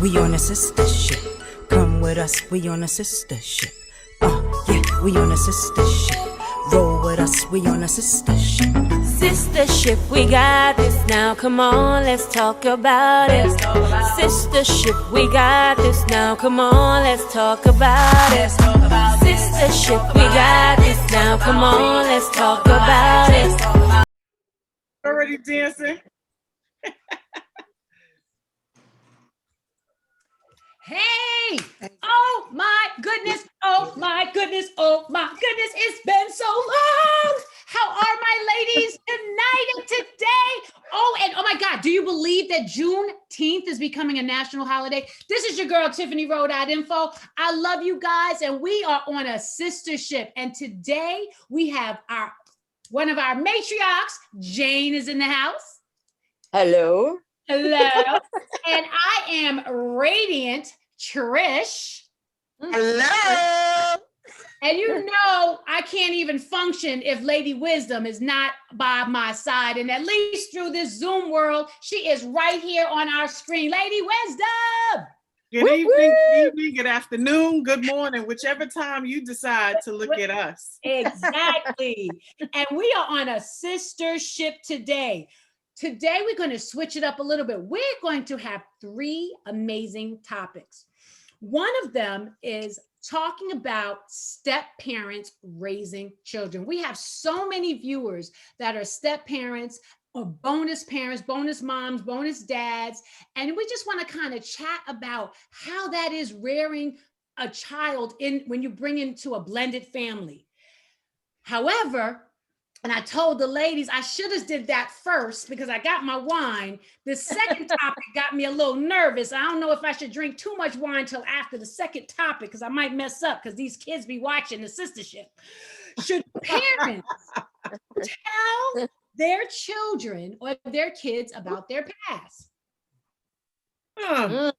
we on a sister ship. Come with us, we on a sister ship. Yeah, we on a sister ship. Roll with us, we on a sister ship. Sister ship, we got this now. Come on, let's talk about it. Sister ship, we got this now. Come on, let's talk about it. Sister ship, we got this now. Come on, let's talk about it. Already dancing. Hey! Oh my goodness! Oh my goodness! Oh my goodness! It's been so long! How are my ladies tonight and today? Oh, and oh my God, do you believe that Juneteenth is becoming a national holiday? This is your girl, Tiffany Rowe.info. I love you guys, and we are on a sister ship. And today we have one of our matriarchs, Jane, is in the house. Hello. Hello. And I am radiant Trish. Hello. And you know, I can't even function if Lady Wisdom is not by my side. And at least through this Zoom world, she is right here on our screen. Lady Wisdom. Good evening, good afternoon, good morning, whichever time you decide to look at us. Exactly. And we are on a sister ship today. Today, we're going to switch it up a little bit. We're going to have 3 amazing topics. One of them is talking about step parents raising children. We have so many viewers that are step parents or bonus parents, bonus moms, bonus dads. And we just want to kind of chat about how that is rearing a child when you bring into a blended family. However, and I told the ladies I should have did that first because I got my wine. The second topic got me a little nervous. I don't know if I should drink too much wine till after the second topic because I might mess up because these kids be watching the sistership. Should parents tell their children or their kids about their past? I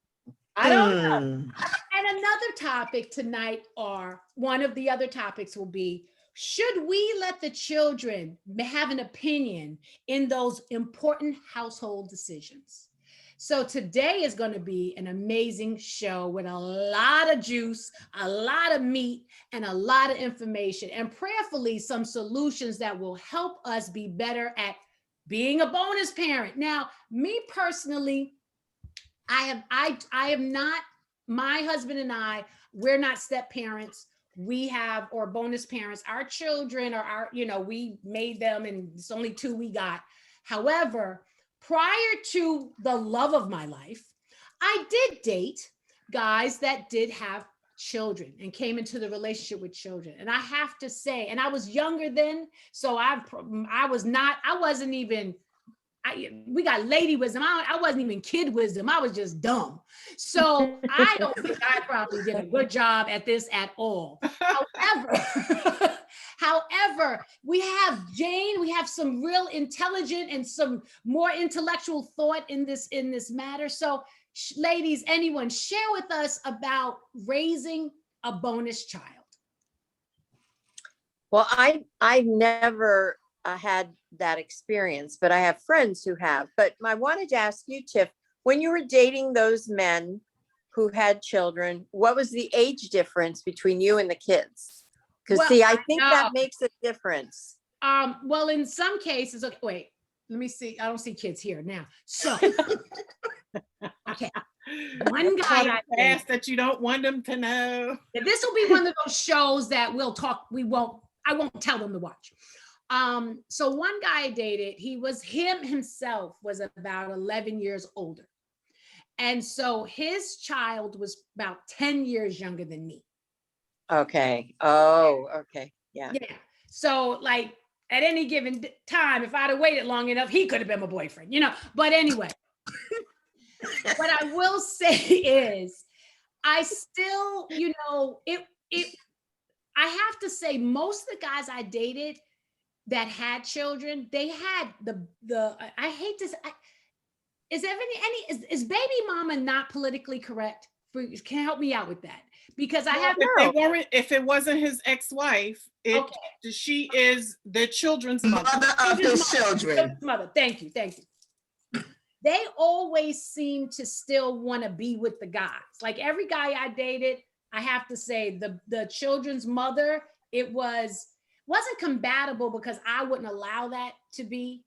don't know. And another topic tonight, or one of the other topics will be, should we let the children have an opinion in those important household decisions? So today is going to be an amazing show with a lot of juice, a lot of meat, and a lot of information, and prayerfully some solutions that will help us be better at being a bonus parent. Now, me personally, I am not, my husband and I, we're not step parents. We have, or bonus parents, our children are we made them and it's only 2 we got. However, prior to the love of my life, I did date guys that did have children and came into the relationship with children. And I have to say, and I was younger then, so we got lady wisdom. I wasn't even kid wisdom. I was just dumb. So I don't think I probably did a good job at this at all. However, we have Jane, we have some real intelligent and some more intellectual thought in this matter. So ladies, anyone share with us about raising a bonus child? Well, I never had that experience, but I have friends who have. But I wanted to ask you, Tiff, when you were dating those men who had children, what was the age difference between you and the kids? Because I think that makes a difference. Well, in some cases, okay, wait, let me see. I don't see kids here now. So, okay. One guy asked that you don't want them to know. This will be one of those shows that I won't tell them to watch. So one guy I dated, himself was about 11 years older. And so his child was about 10 years younger than me. Okay. Oh, okay. Yeah. Yeah. So like at any given time, if I'd have waited long enough, he could have been my boyfriend, but anyway, what I will say is I still, I have to say most of the guys I dated that had children, they had I hate this. Is baby mama not politically correct? Can help me out with that? Because I have if it wasn't his ex-wife, she is the children's mother. Mother of his children. Mother. Thank you. they always seem to still want to be with the guys. Like every guy I dated, I have to say the children's mother, it wasn't compatible because I wouldn't allow that to be,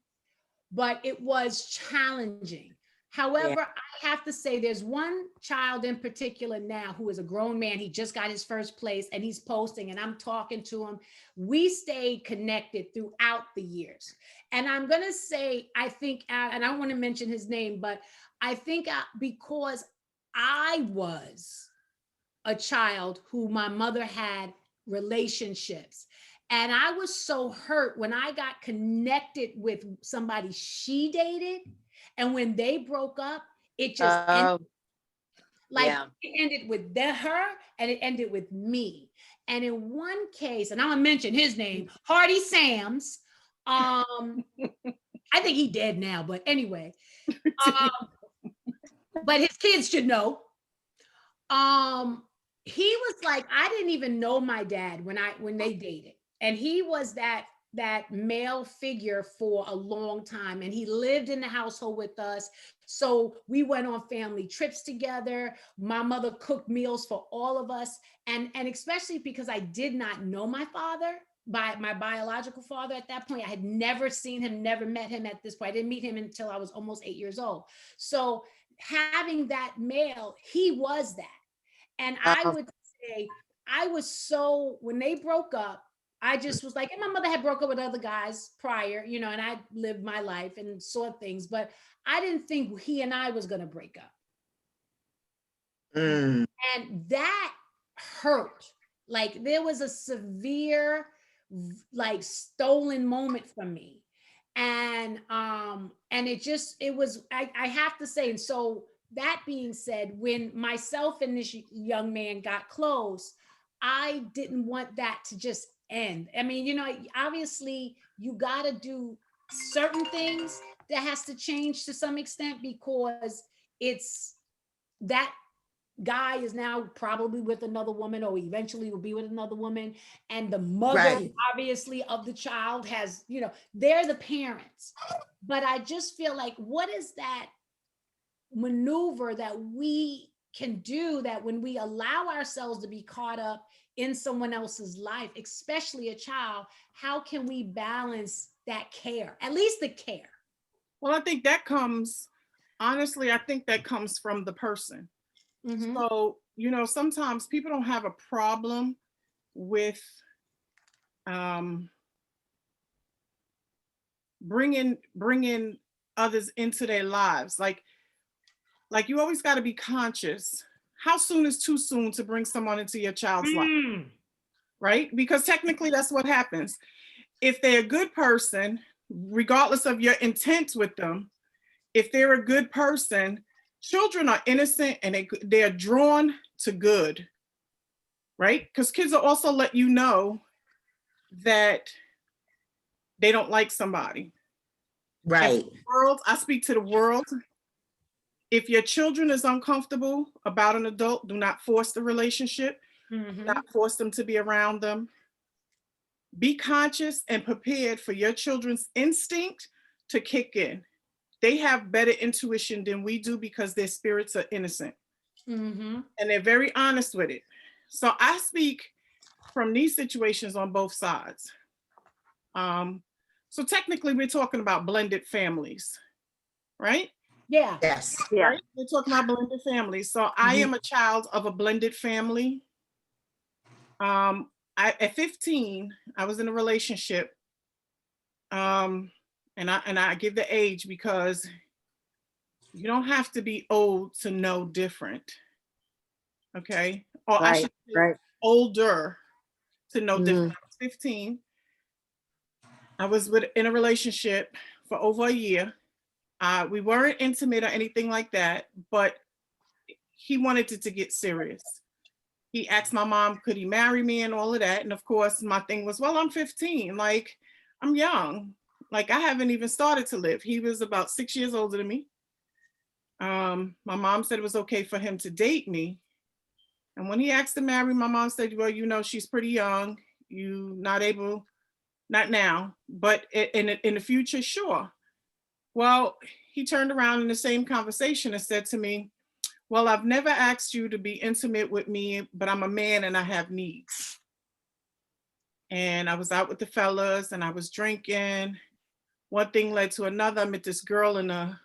but it was challenging. However, I have to say there's one child in particular now who is a grown man. He just got his first place and he's posting and I'm talking to him. We stayed connected throughout the years. And I'm going to say, I think, and I don't want to mention his name, but I think because I was a child who my mother had relationships. And I was so hurt when I got connected with somebody she dated. And when they broke up, it just ended. Like it ended with her and it ended with me. And in one case, and I'm gonna mention his name, Hardy Sams. I think he dead now, but anyway. But his kids should know. He was like, I didn't even know my dad when they dated. And he was that male figure for a long time. And he lived in the household with us. So we went on family trips together. My mother cooked meals for all of us. And especially because I did not know my father, my biological father at that point. I had never seen him, never met him at this point. I didn't meet him until I was almost 8 years old. So having that male, he was that. And I would say, when they broke up, I just was like, and my mother had broke up with other guys prior, and I lived my life and saw things, but I didn't think he and I was going to break up. And that hurt. Like there was a severe, like stolen moment from me. And it was, I have to say, and so that being said, when myself and this young man got close, I didn't want that to just end. I mean, obviously you got to do certain things that has to change to some extent because it's that guy is now probably with another woman or eventually will be with another woman. And the mother, obviously, of the child has, they're the parents. But I just feel like, what is that maneuver that we can do that when we allow ourselves to be caught up in someone else's life, especially a child, how can we balance that care, at least the care? Well, I think that comes, honestly, I think that comes from the person. Mm-hmm. So, sometimes people don't have a problem with bringing others into their lives. Like you always got to be conscious. How soon is too soon to bring someone into your child's life? Right? Because technically that's what happens. If they're a good person, regardless of your intent with them, if they're a good person, children are innocent and they're drawn to good, right? Because kids will also let you know that they don't like somebody. Right. I speak to the world. If your children is uncomfortable about an adult, do not force the relationship. Do not force them to be around them. Be conscious and prepared for your children's instinct to kick in. They have better intuition than we do because their spirits are innocent. And they're very honest with it. So I speak from these situations on both sides. So technically we're talking about blended families, right? Yeah. Yes. Right? We're talking about blended families. So I am a child of a blended family. At 15, I was in a relationship. And I give the age because you don't have to be old to know different. Okay. Or I should say older to know different. I was 15. I was in a relationship for over a year. We weren't intimate or anything like that, but he wanted it to get serious. He asked my mom, could he marry me and all of that? And of course, my thing was, well, I'm 15, like I'm young. Like I haven't even started to live. He was about 6 years older than me. My mom said it was okay for him to date me. And when he asked to marry, my mom said, well, she's pretty young. You not able, not now, but in the future, sure. Well, he turned around in the same conversation and said to me, well, I've never asked you to be intimate with me, but I'm a man and I have needs. And I was out with the fellas and I was drinking. One thing led to another. I met this girl in the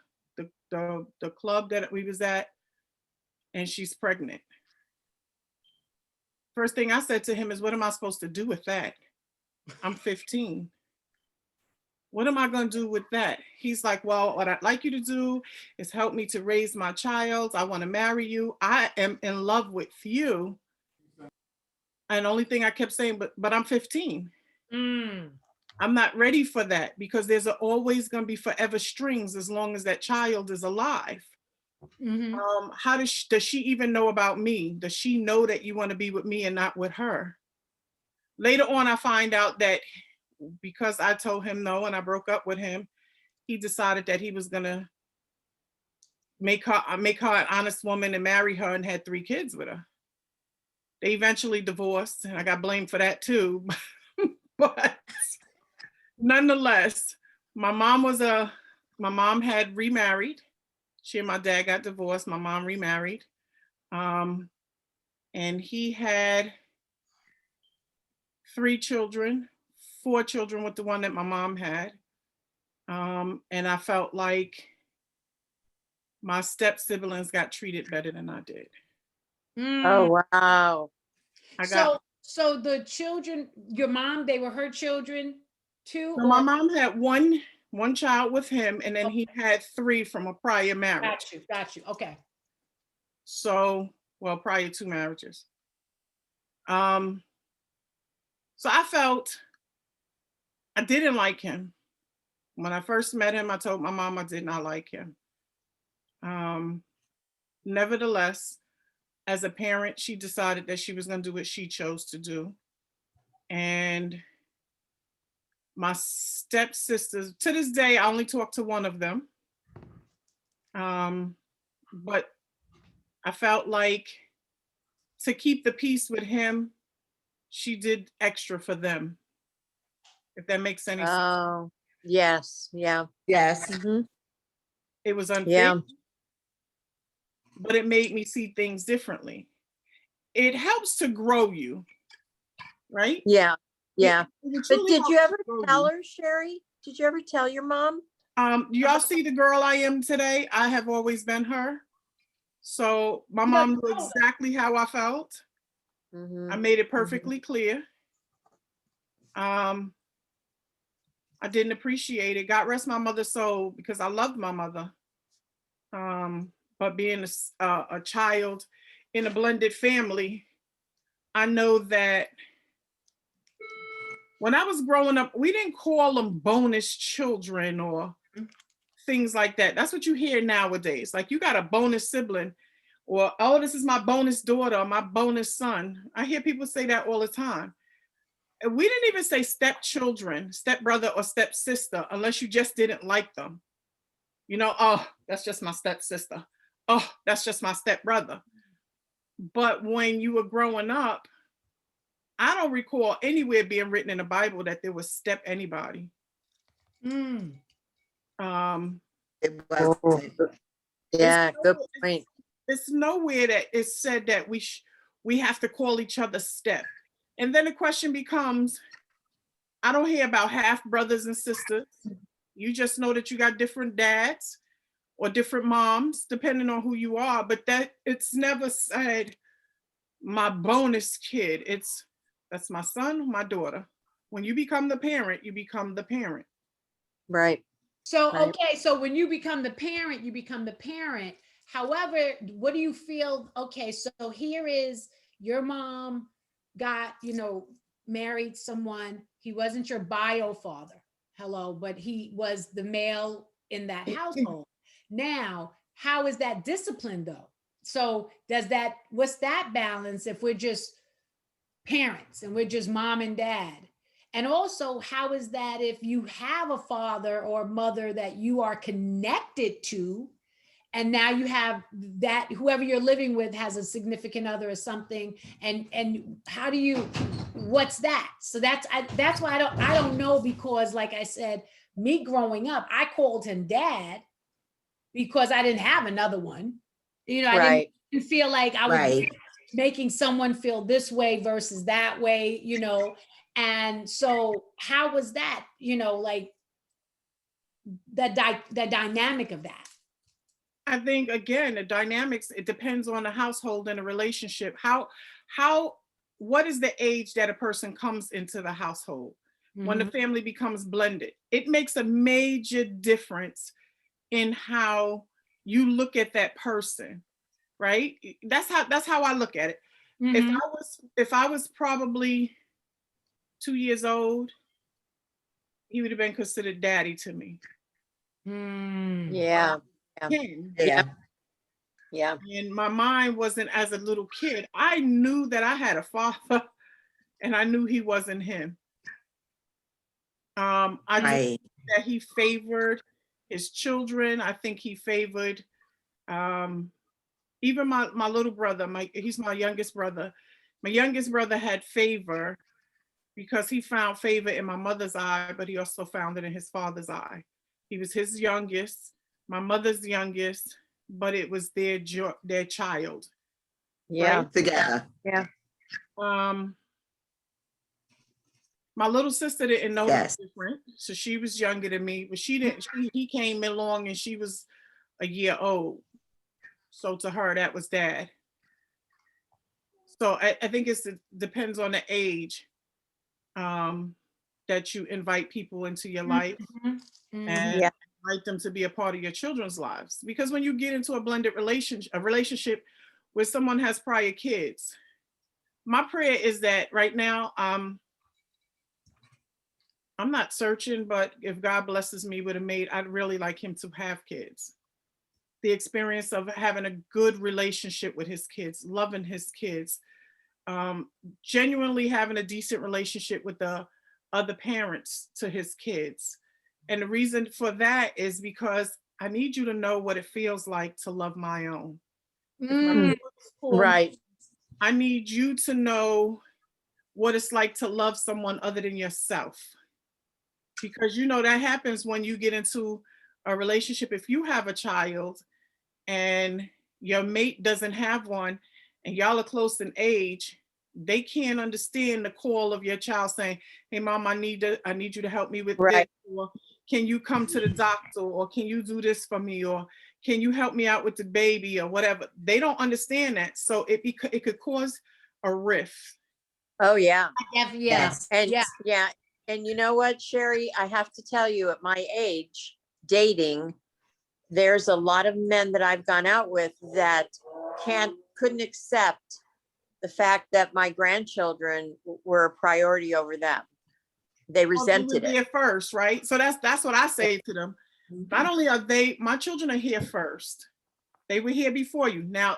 club that we was at, and she's pregnant. First thing I said to him is, what am I supposed to do with that? I'm 15. What am I going to do with that? He's like, well, what I'd like you to do is help me to raise my child. I want to marry you. I am in love with you. And the only thing I kept saying, but I'm 15. I'm not ready for that, because there's always going to be forever strings as long as that child is alive. How does she even know about me? Does she know that you want to be with me and not with her? Later on, I find out that because I told him no and I broke up with him, he decided that he was gonna make her an honest woman and marry her, and had 3 kids with her. They eventually divorced, and I got blamed for that too. But nonetheless, my mom had remarried. She and my dad got divorced. My mom remarried. And he had 3 children, 4 children with the one that my mom had. And I felt like my step siblings got treated better than I did. Oh, wow. So the children, your mom, they were her children too? So my mom had one child with him, and then he had 3 from a prior marriage. Got you. Okay. So, well, prior 2 marriages. So I felt I didn't like him. When I first met him, I told my mom I did not like him. Nevertheless, as a parent, she decided that she was going to do what she chose to do. And my stepsisters, to this day, I only talk to one of them. But I felt like to keep the peace with him, she did extra for them, if that makes any sense. Oh, yes. Yeah. Yes. It was unfair, Yeah. but it made me see things differently. It helps to grow you, right? Yeah. Yeah. It But truly did you helps ever to grow tell you. her, Sherry? Did you ever tell your mom? Y'all see the girl I am today? I have always been her. So my mom knew exactly how I felt. I made it perfectly clear. I didn't appreciate it. God rest my mother's soul, because I loved my mother. But being a child in a blended family, I know that when I was growing up, we didn't call them bonus children or things like that. That's what you hear nowadays. Like, you got a bonus sibling, or, oh, this is my bonus daughter or my bonus son. I hear people say that all the time. And we didn't even say stepchildren, stepbrother or stepsister, unless you just didn't like them. You know, oh, that's just my stepsister. Oh, that's just my stepbrother. But when you were growing up, I don't recall anywhere being written in the Bible that there was step anybody. It was. Yeah, good point. It's nowhere that it's said that we have to call each other step. And then the question becomes, I don't hear about half brothers and sisters. You just know that you got different dads or different moms, depending on who you are. But that it's never said my bonus kid. That's my son, my daughter. When you become the parent, you become the parent. Right. So, Right. okay, so when you become the parent, you become the parent. However, what do you feel? Okay, so here is your mom got, married someone. He wasn't your bio father. Hello, but he was the male in that household. Now, how is that discipline though? So what's that balance if we're just parents and we're just mom and dad? And also, how is that if you have a father or mother that you are connected to, and now you have that whoever you're living with has a significant other or something, and how do you, what's that? So that's why I don't know, because like I said, me growing up, I called him dad, because I didn't have another one. You know, I Right. didn't feel like I was Right. making someone feel this way versus that way, you know. And so how was that, you know, like the dynamic of that? I think again, the dynamics, it depends on the household and the relationship. What is the age that a person comes into the household? When the family becomes blended, it makes a major difference in how you look at that person, right? That's how I look at it. If I was probably 2 years old, he would have been considered daddy to me. Yeah. Yeah. 10, Yeah. Yeah. and my mind wasn't as a little kid. I knew that I had a father, and I knew he wasn't him. I just Right. that he favored his children. I think he favored even my little brother. He's my youngest brother. My youngest brother had favor because he found favor in my mother's eye, but he also found it in his father's eye. He was his youngest, my mother's youngest, but it was their child. Yeah. Right? Together. Yeah. My little sister didn't know Yes. different, so she was younger than me, but she didn't. He came along and she was a year old, so to her that was dad. So I think it depends on the age that you invite people into your life and Yeah. invite them to be a part of your children's lives. Because when you get into a blended relationship where someone has prior kids, my prayer is that right now, I'm not searching, but if God blesses me with a mate, I'd really like him to have kids. The experience of having a good relationship with his kids, loving his kids, genuinely having a decent relationship with the other parents to his kids. And the reason for that is because I need you to know what it feels like to love my own. If my boys call me, Right. I need you to know what it's like to love someone other than yourself. Because you know that happens when you get into a relationship. If you have a child and your mate doesn't have one and y'all are close in age, they can't understand the call of your child saying, hey mom, I need you to help me with Right. this, or can you come to the doctor, or can you do this for me, or can you help me out with the baby, or whatever. They don't understand that, so it could cause a rift. Oh yeah. Yes. And Yeah. yeah. And you know what, Sherry, I have to tell you, at my age, dating, there's a lot of men that I've gone out with that couldn't accept the fact that my grandchildren were a priority over them. They resented it. Here first, right? So that's what I say to them. Not only are my children are here first. They were here before you. Now,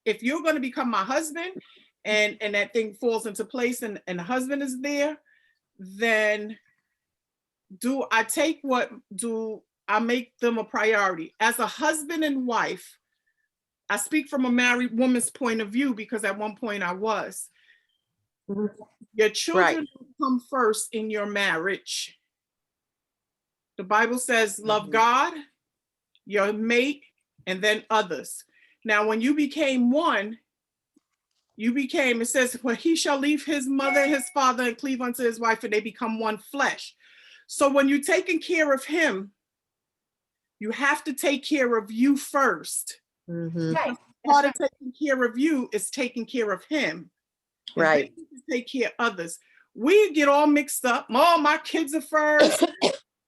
if you're going to become my husband, and that thing falls into place, and the husband is there, then do I make them a priority? As a husband and wife, I speak from a married woman's point of view because at one point I was. Your children come first in your marriage. The Bible says, love God, your mate, and then others. Now, when you became one, it says, well, he shall leave his mother and his father and cleave unto his wife, and they become one flesh. So when you're taking care of him, you have to take care of you first. Right. Part of taking care of you is taking care of him. Right. Take care of others. We get all mixed up. Oh, my kids are first.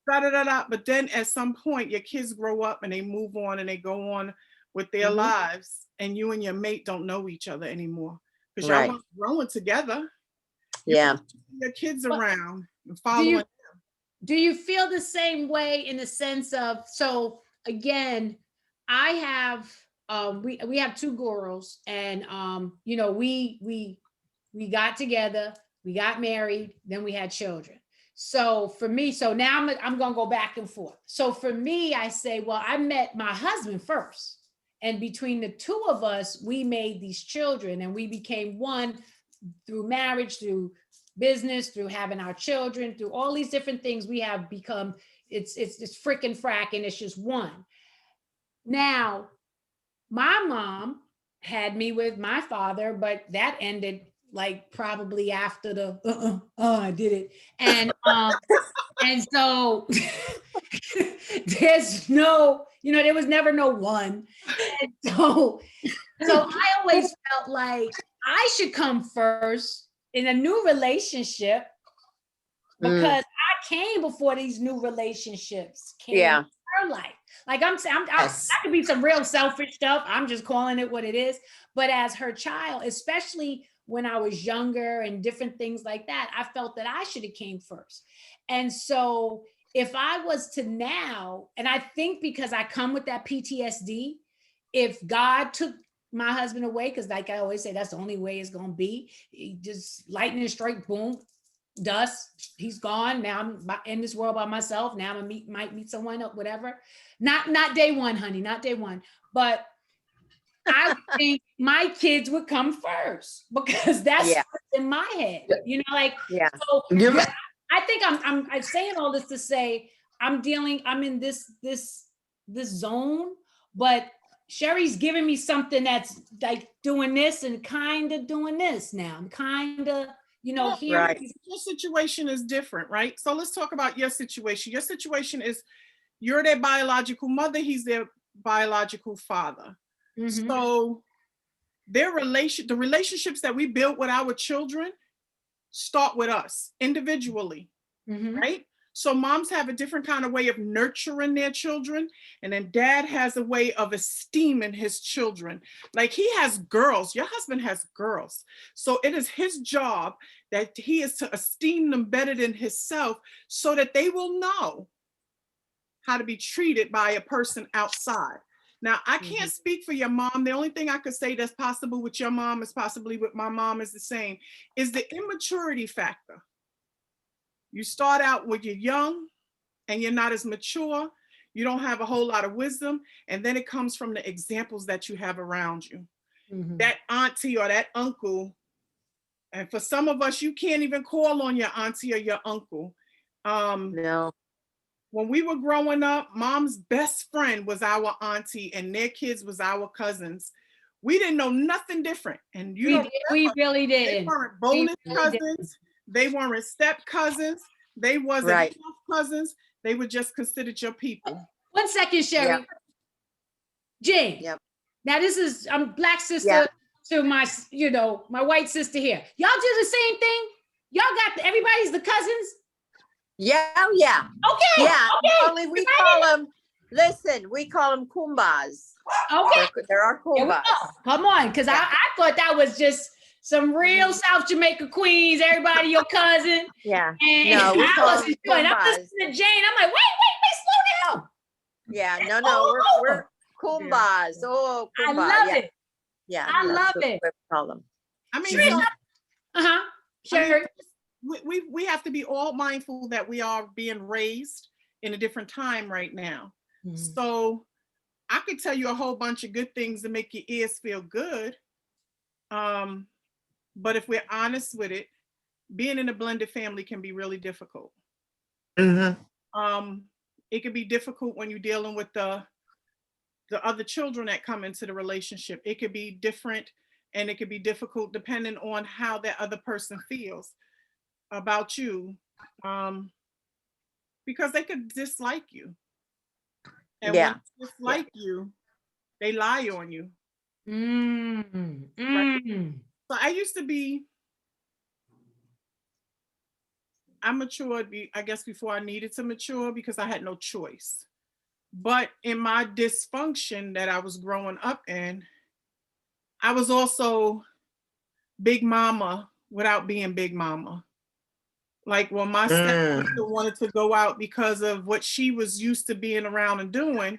But then at some point, your kids grow up and they move on and they go on with their lives, and you and your mate don't know each other anymore because y'all weren't growing together. Yeah. Your kids around and following. Do you feel the same way in the sense of, so again, I have we have two girls, and you know, we got together, we got married, then we had children. So for me, so now I'm gonna go back and forth. So for me, I say, well, I met my husband first, and between the two of us, we made these children, and we became one through marriage, through business, through having our children, through all these different things. We have become, it's frick and frack, and it's just one. Now, my mom had me with my father, but that ended like probably after the I did it. And so there's no, there was never no one. And so I always felt like I should come first in a new relationship because I came before these new relationships came in her life. Like I could be some real selfish stuff. I'm just calling it what it is. But as her child, especially when I was younger and different things like that, I felt that I should have came first. And so if I was to now, and I think because I come with that PTSD, if God took my husband away, because like I always say, that's the only way it's going to be. He just lightning strike, boom, dust, he's gone. Now I'm in this world by myself. Now might meet someone, whatever. Not day one, honey, not day one. But I think my kids would come first because that's what's in my head. So I think I'm saying all this to say I'm in this zone, but Sherry's giving me something that's like doing this and kind of doing this now. I'm kind of, right. Your situation is different, right? So let's talk about your situation. Your situation is you're their biological mother, he's their biological father. Mm-hmm. So the relationships that we build with our children start with us individually, right? So moms have a different kind of way of nurturing their children, and then dad has a way of esteeming his children. Like he has girls, your husband has girls. So it is his job that he is to esteem them better than himself so that they will know how to be treated by a person outside. Now, I can't speak for your mom. The only thing I could say that's possible with your mom is possibly with my mom is the same, is the immaturity factor. You start out when you're young and you're not as mature. You don't have a whole lot of wisdom. And then it comes from the examples that you have around you. That auntie or that uncle. And for some of us, you can't even call on your auntie or your uncle. No. When we were growing up, mom's best friend was our auntie and their kids was our cousins. We didn't know nothing different. And we really didn't. They weren't bonus cousins. They weren't step cousins. They wasn't cousins. They were just considered your people. 1 second, Sherry. Jane. Yep. Now this is Black sister to my, my white sister here. Y'all do the same thing? Y'all got everybody's the cousins? Yeah. Okay. Yeah. Okay. Only we call them kumbas. Okay. There are kumbas. Come on, because I thought that was just some real South Jamaica queens, everybody your cousin. Yeah. And no, we call them kumbas. I'm listening to Jane. I'm like, wait, slow down. Yeah, no, we're kumbas. Oh, kumba. I love it. Yeah, I love it. We call them. I mean, Sherry. We have to be all mindful that we are being raised in a different time right now. So I could tell you a whole bunch of good things to make your ears feel good. But if we're honest with it, being in a blended family can be really difficult. It can be difficult when you're dealing with the other children that come into the relationship. It could be different and it could be difficult depending on how that other person feels about you, because they could dislike you. And when they dislike you, they lie on you. Right? So I matured, I guess, before I needed to mature because I had no choice. But in my dysfunction that I was growing up in, I was also big mama without being big mama. Like when my stepsister wanted to go out because of what she was used to being around and doing,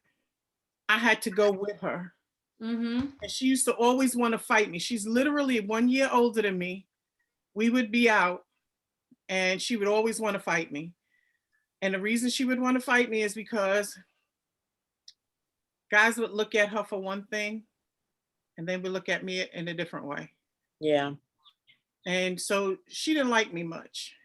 I had to go with her. And she used to always want to fight me. She's literally 1 year older than me. We would be out and she would always want to fight me. And the reason she would want to fight me is because guys would look at her for one thing and then would look at me in a different way. Yeah. And so she didn't like me much,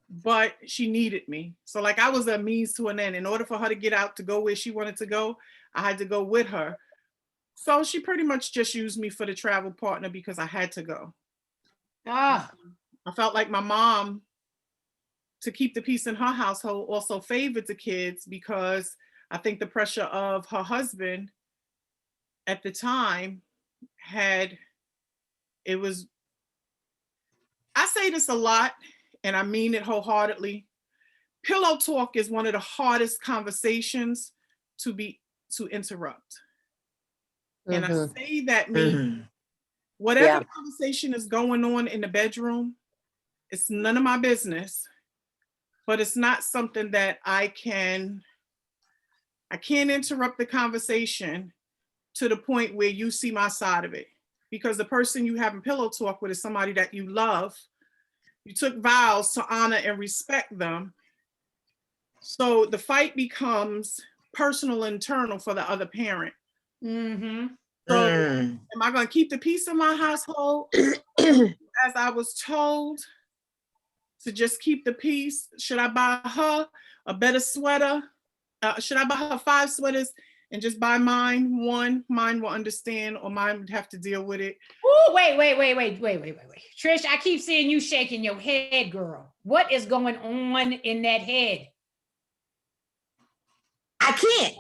but she needed me. So like I was a means to an end. In order for her to get out to go where she wanted to go, I had to go with her. So she pretty much just used me for the travel partner because I had to go. Ah, I felt like my mom, to keep the peace in her household, also favored the kids because I think the pressure of her husband at the time I say this a lot and I mean it wholeheartedly. Pillow talk is one of the hardest conversations to interrupt. And I say that means whatever conversation is going on in the bedroom, it's none of my business, but it's not something that I can't interrupt the conversation to the point where you see my side of it. Because the person you having pillow talk with is somebody that you love. You took vows to honor and respect them. So the fight becomes personal, internal for the other parent. So am I going to keep the peace in my household as I was told to just keep the peace? Should I buy her a better sweater? Should I buy her 5 sweaters and just buy mine one? Mine will understand, or mine would have to deal with it. Oh, wait. Trish, I keep seeing you shaking your head, girl. What is going on in that head? I can't.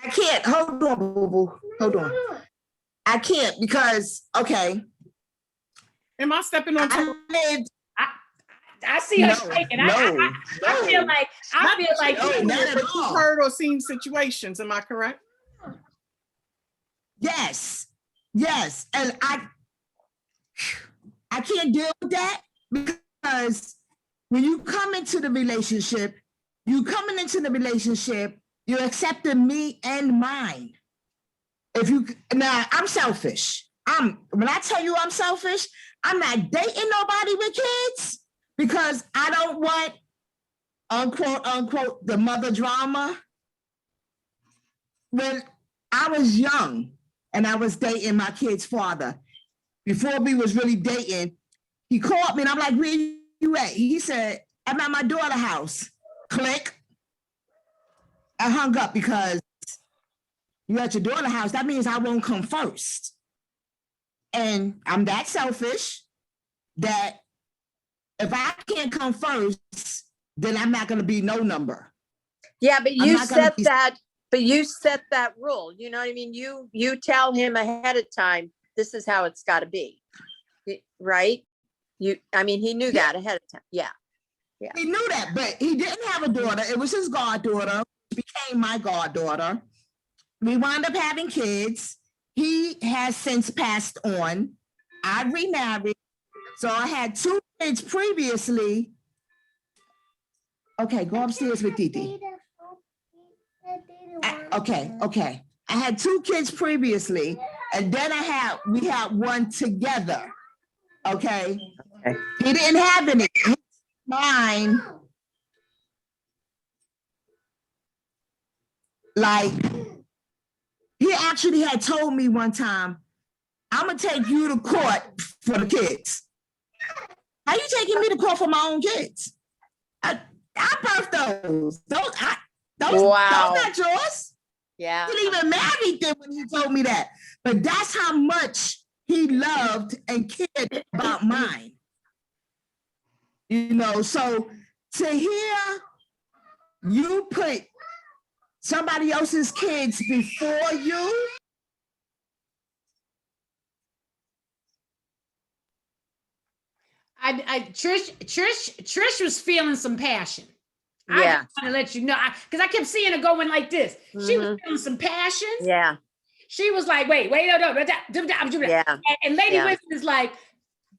I can't. Hold on, boo-boo. Hold on. I can't because, okay. Am I stepping on toes? I see her shaking. I feel like not at all. You've heard or seen situations. Am I correct? Yes. And I can't deal with that because when you come into the relationship, you're accepting me and mine. Now I'm selfish. When I tell you I'm selfish, I'm not dating nobody with kids because I don't want unquote the mother drama. When I was young and I was dating my kid's father, before we was really dating, he called me and I'm like, where you at? He said, I'm at my daughter's house. Click. I hung up because you at your daughter's house. That means I won't come first. And I'm that selfish that if I can't come first, then I'm not going to be no number. Yeah, but you set that rule. You know what I mean? You tell him ahead of time, this is how it's got to be. Right? He knew that ahead of time. Yeah. He knew that, but he didn't have a daughter. It was his goddaughter, became my goddaughter. We wound up having kids. He has since passed on. I remarried. So I had 2 kids previously. Okay, go upstairs with Didi. Okay. I had 2 kids previously, and then we had one together. Okay. He didn't have any. Mine, like, he actually had told me one time, I'm gonna take you to court for the kids. How you taking me to court for my own kids? I birthed those. Those not yours. Yeah. He didn't even marry them when he told me that. But that's how much he loved and cared about mine. So to hear you put somebody else's kids before you. Trish was feeling some passion. Yeah. I just want to let you know, because I kept seeing her going like this. She was feeling some passion. Yeah. She was like, wait, no. Yeah. And Lady Wisdom is like,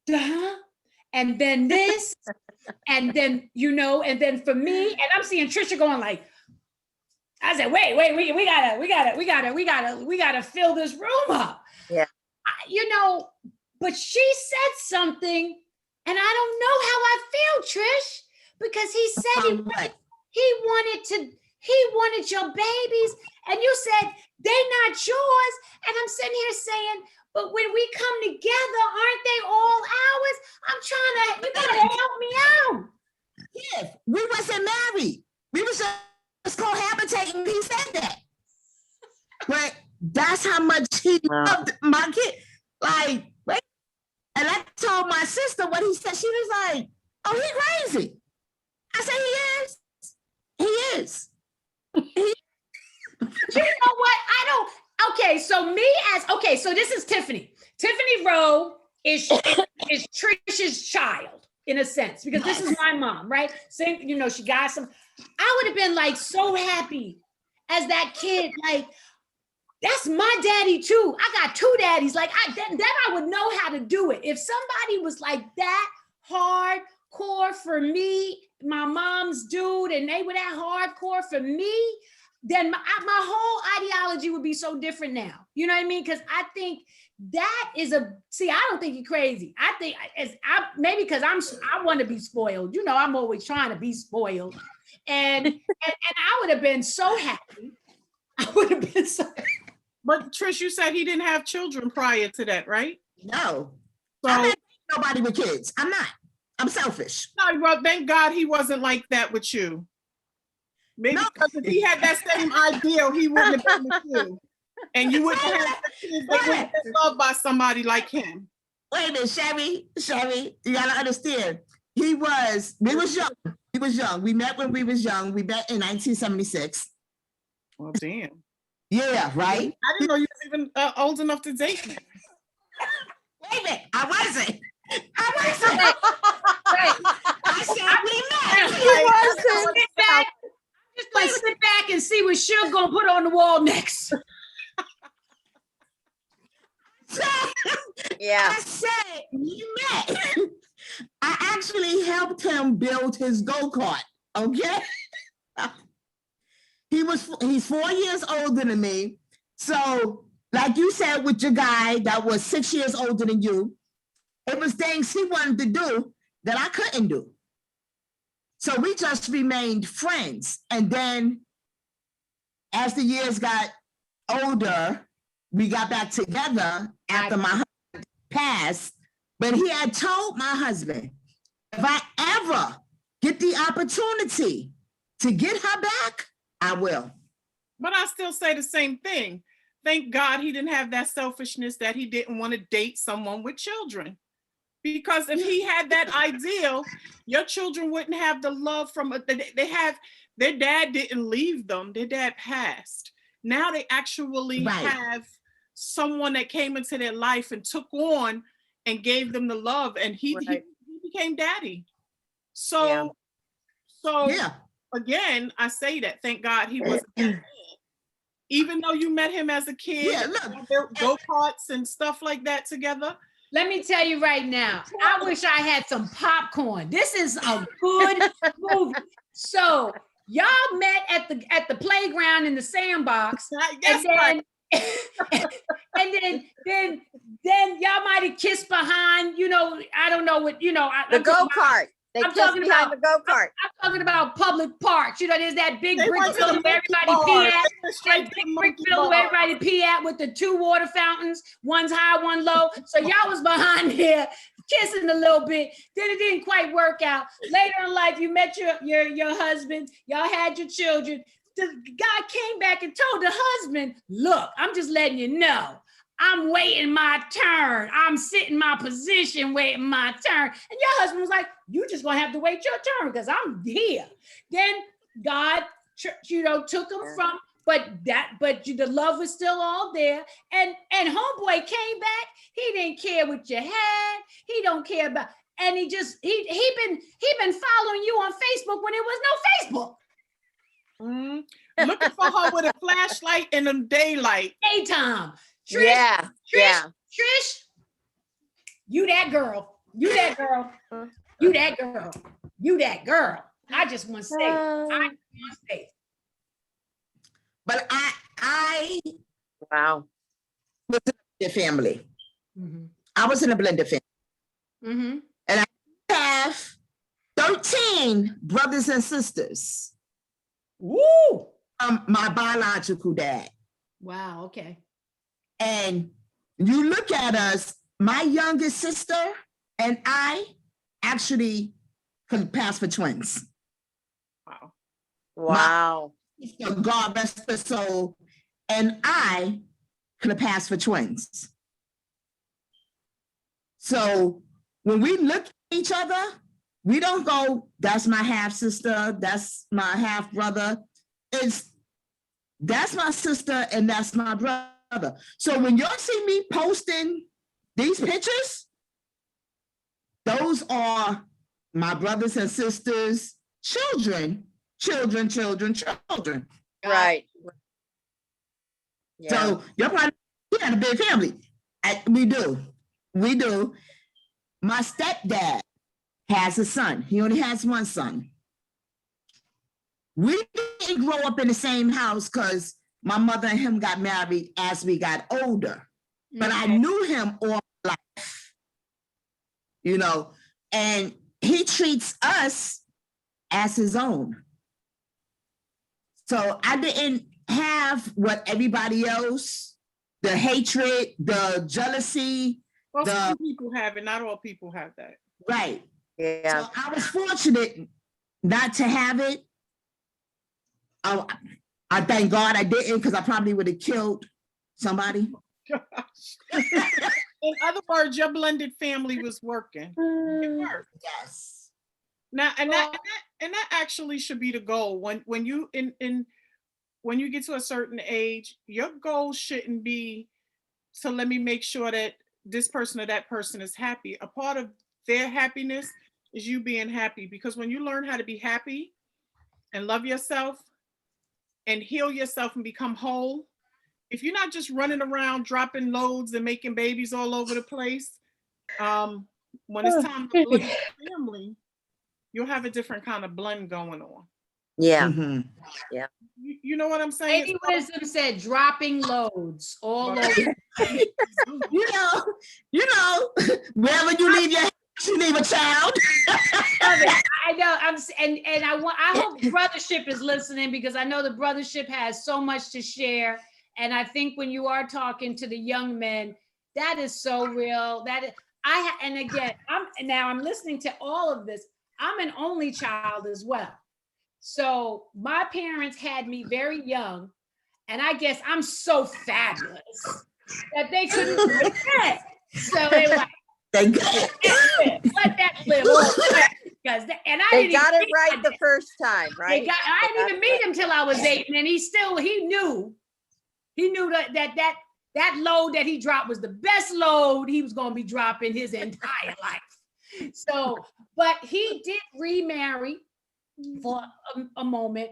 duh. And then this, and then, and then for me, and I'm seeing Trisha going like, I said, wait, we gotta fill this room up. Yeah. But she said something, and I don't know how I feel, Trish, because he said he wanted your babies, and you said they're not yours, and I'm sitting here saying, but when we come together, aren't they all ours? You gotta help me out. Yeah, we wasn't married. We was just cohabitating. He said that. But that's how much he loved my kid. Like, wait. And I told my sister what he said. She was like, oh, he crazy. I said, he is. He is. You know what? Okay, so so this is Tiffany. Tiffany Rowe is Trisha's child in a sense, because this is my mom, right? Same, you know, she got some. I would have been like so happy as that kid, like, that's my daddy too. I got two daddies. Like, then I would know how to do it. If somebody was like that hardcore for me, my mom's dude, and they were that hardcore for me, then my whole ideology would be so different now. You know what I mean? Because I think that is I don't think you're crazy. I think maybe because I want to be spoiled. You know, I'm always trying to be spoiled. And I would have been so happy. I would have been so happy. But Trish, you said he didn't have children prior to that, right? No. So I'm not nobody with kids. I'm not. I'm selfish. no, well, thank God he wasn't like that with you. Maybe because if he had that same ideal, he wouldn't have been with you. And you wouldn't have had kids that would have been loved by somebody like him. Wait a minute, Sherry, you gotta understand. We was young. We met when we was young. We met in 1976. Well, damn. Yeah, right? I didn't know you was even old enough to date me. Wait a minute, I wasn't. I said we met. He wasn't. Just like sit back and see what Suge gonna put on the wall next. Yeah. I said we met. I actually helped him build his go-kart. Okay. He's 4 years older than me. So, like you said with your guy that was 6 years older than you, it was things he wanted to do that I couldn't do. So we just remained friends. And then as the years got older, we got back together after my husband passed. But he had told my husband, if I ever get the opportunity to get her back, I will. But I still say the same thing. Thank God he didn't have that selfishness that he didn't want to date someone with children. Because if he had that ideal, your children wouldn't have the love from their dad didn't leave them, their dad passed. Now they actually have someone that came into their life and took on and gave them the love, and he became daddy. So again, I say that thank God he wasn't that bad. Even though you met him as a kid, go-karts and stuff like that together. Let me tell you right now, I wish I had some popcorn. This is a good movie. So y'all met at the playground in the sandbox, and then y'all might have kissed behind, you know, I don't know what, you know, the go-kart. I'm talking about the go-kart. I'm talking about public parks. You know, there's that big brick building where everybody pee at. That big brick building where everybody pee at with the two water fountains. One's high, one low. So y'all was behind there kissing a little bit. Then it didn't quite work out. Later in life, you met your husband. Y'all had your children. The guy came back and told the husband, look, I'm just letting you know. I'm waiting my turn. I'm sitting my position, waiting my turn. And your husband was like, you just gonna have to wait your turn because I'm here. Then God, you know, took him from, but the love was still all there. And homeboy came back. He didn't care what you had. He don't care about, and he been following you on Facebook when there was no Facebook. Looking for her with a flashlight in the daylight. Daytime. Trish, Trish, you that girl. You that girl. You that girl. You that girl. I just want to say. But I wow. was in a blended family. Mm-hmm. I was in a blended family. Mm-hmm. And I have 13 brothers and sisters. Woo! My biological dad. Wow, okay. And you look at us, my youngest sister and I actually could pass for twins. Wow. Wow. So God rest her soul, and I could have passed for twins. So when we look at each other, we don't go, that's my half sister, that's my half brother. It's that's my sister and that's my brother. So when y'all see me posting these pictures, those are my brothers and sisters, children. Right. Yeah. So you're probably, we had a big family. We do. My stepdad has a son. He only has one son. We didn't grow up in the same house because my mother and him got married as we got older. But I knew him all my life, you know, and he treats us as his own. So I didn't have what everybody else, the hatred, the jealousy. Well, some people have it, not all people have that. Right. Yeah. So I was fortunate not to have it. I thank God I didn't, because I probably would have killed somebody. In other words, your blended family was working. It worked. Yes. Now, and that actually should be the goal. When you when you get to a certain age, your goal shouldn't be to let me make sure that this person or that person is happy. A part of their happiness is you being happy, because when you learn how to be happy and love yourself and heal yourself and become whole, if you're not just running around dropping loads and making babies all over the place, when it's time to blend your family, you'll have a different kind of blend going on. Yeah. Mm-hmm. Yeah. You know what I'm saying? Lady Wisdom said dropping loads all over. You know, wherever you leave your house, you leave a child. I know. I hope Brothership is listening, because I know the Brothership has so much to share. And I think when you are talking to the young men, that is so real. And again, I'm listening to all of this. I'm an only child as well. So my parents had me very young, and I guess I'm so fabulous that they couldn't do it. So they were like, let that live. They got it right the first time, right? I didn't even meet him till I was 8, and he knew that load that he dropped was the best load he was going to be dropping his entire life. So, but he did remarry for a moment,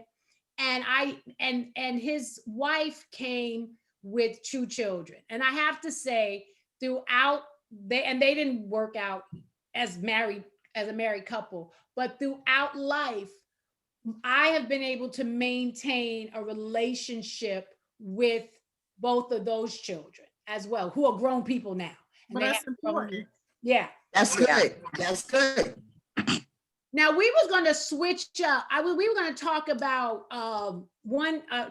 and his wife came with 2 children, and I have to say, throughout they didn't work out as a married couple, but throughout life, I have been able to maintain a relationship with both of those children as well, who are grown people now. But that's important. Yeah. That's good. That's good. Now we was going to switch up. We were going to talk about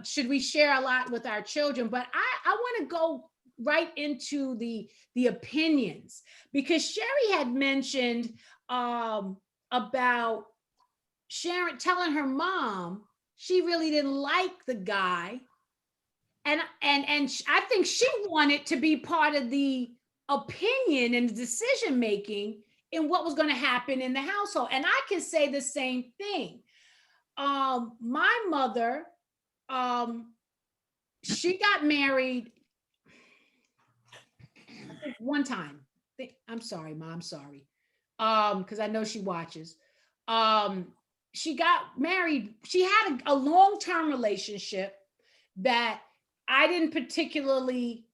should we share a lot with our children? But I want to go right into the opinions, because Sherry had mentioned about Sharon telling her mom she really didn't like the guy, and I think she wanted to be part of the opinion and the decision making in what was going to happen in the household. And I can say the same thing. My mother, she got married one time. I'm sorry, Mom, sorry. Because I know she watches. She got married. She had a long-term relationship that I didn't particularly,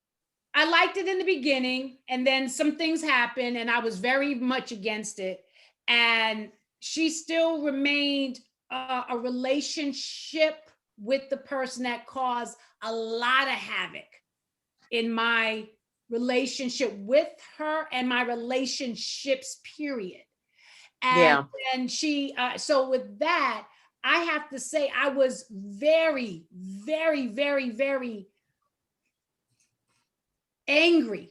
I liked it in the beginning, and then some things happened and I was very much against it. And she still remained a relationship with the person that caused a lot of havoc in my relationship with her and my relationships, period. And she, so with that, I have to say I was very, very, very, very angry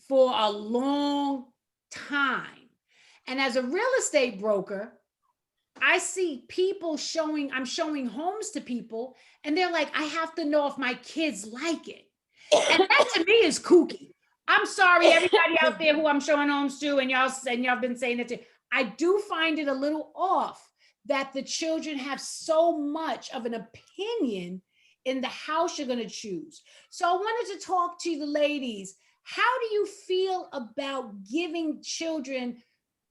for a long time. And as a real estate broker, I see people showing, I'm showing homes to people, and they're like, I have to know if my kids like it. And that to me is kooky. I'm sorry, everybody out there who I'm showing homes to, and y'all been saying it too. I do find it a little off that the children have so much of an opinion in the house you're going to choose. So I wanted to talk to the ladies. How do you feel about giving children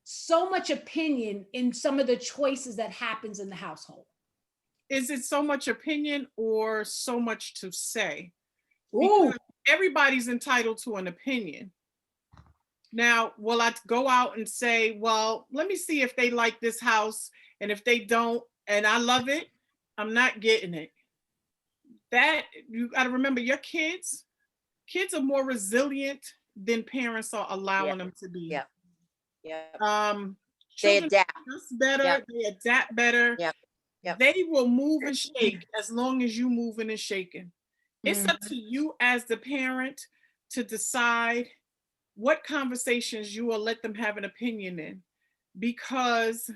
so much opinion in some of the choices that happens in the household? Is it so much opinion or so much to say? Ooh. Because everybody's entitled to an opinion. Now, will I go out and say, well, let me see if they like this house, and if they don't, and I love it, I'm not getting it. That, you got to remember, your kids are more resilient than parents are allowing them to be. Yeah. Yeah. They Children adapt. adjust better. Yep. They adapt better. Yep. Yep. They will move and shake as long as you moving and shaking. It's up to you as the parent to decide what conversations you will let them have an opinion in, because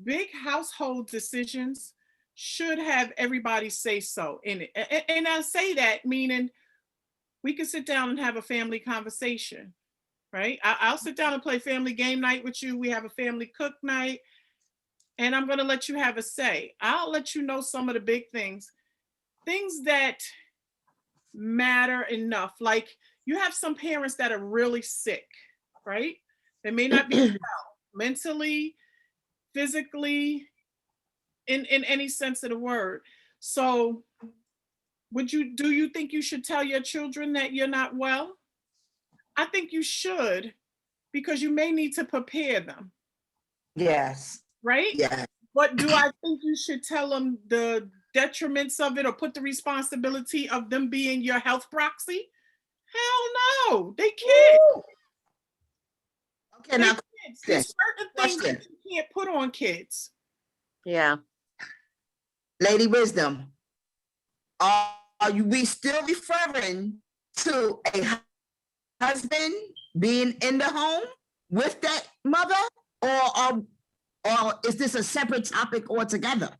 big household decisions should have everybody say so in it. And I say that meaning we can sit down and have a family conversation, right? I'll sit down and play family game night with you. We have a family cook night, and I'm going to let you have a say. I'll let you know some of the big things that matter enough. Like, you have some parents that are really sick, right? They may not be well mentally, physically, in any sense of the word. So do you think you should tell your children that you're not well? I think you should, because you may need to prepare them. Yes. Right? Yeah. But do I think you should tell them the detriments of it, or put the responsibility of them being your health proxy? Hell no, they can't. Okay, now There's certain things question. that you can't put on kids. Yeah. Lady Wisdom, are we still referring to a husband being in the home with that mother, or is this a separate topic altogether?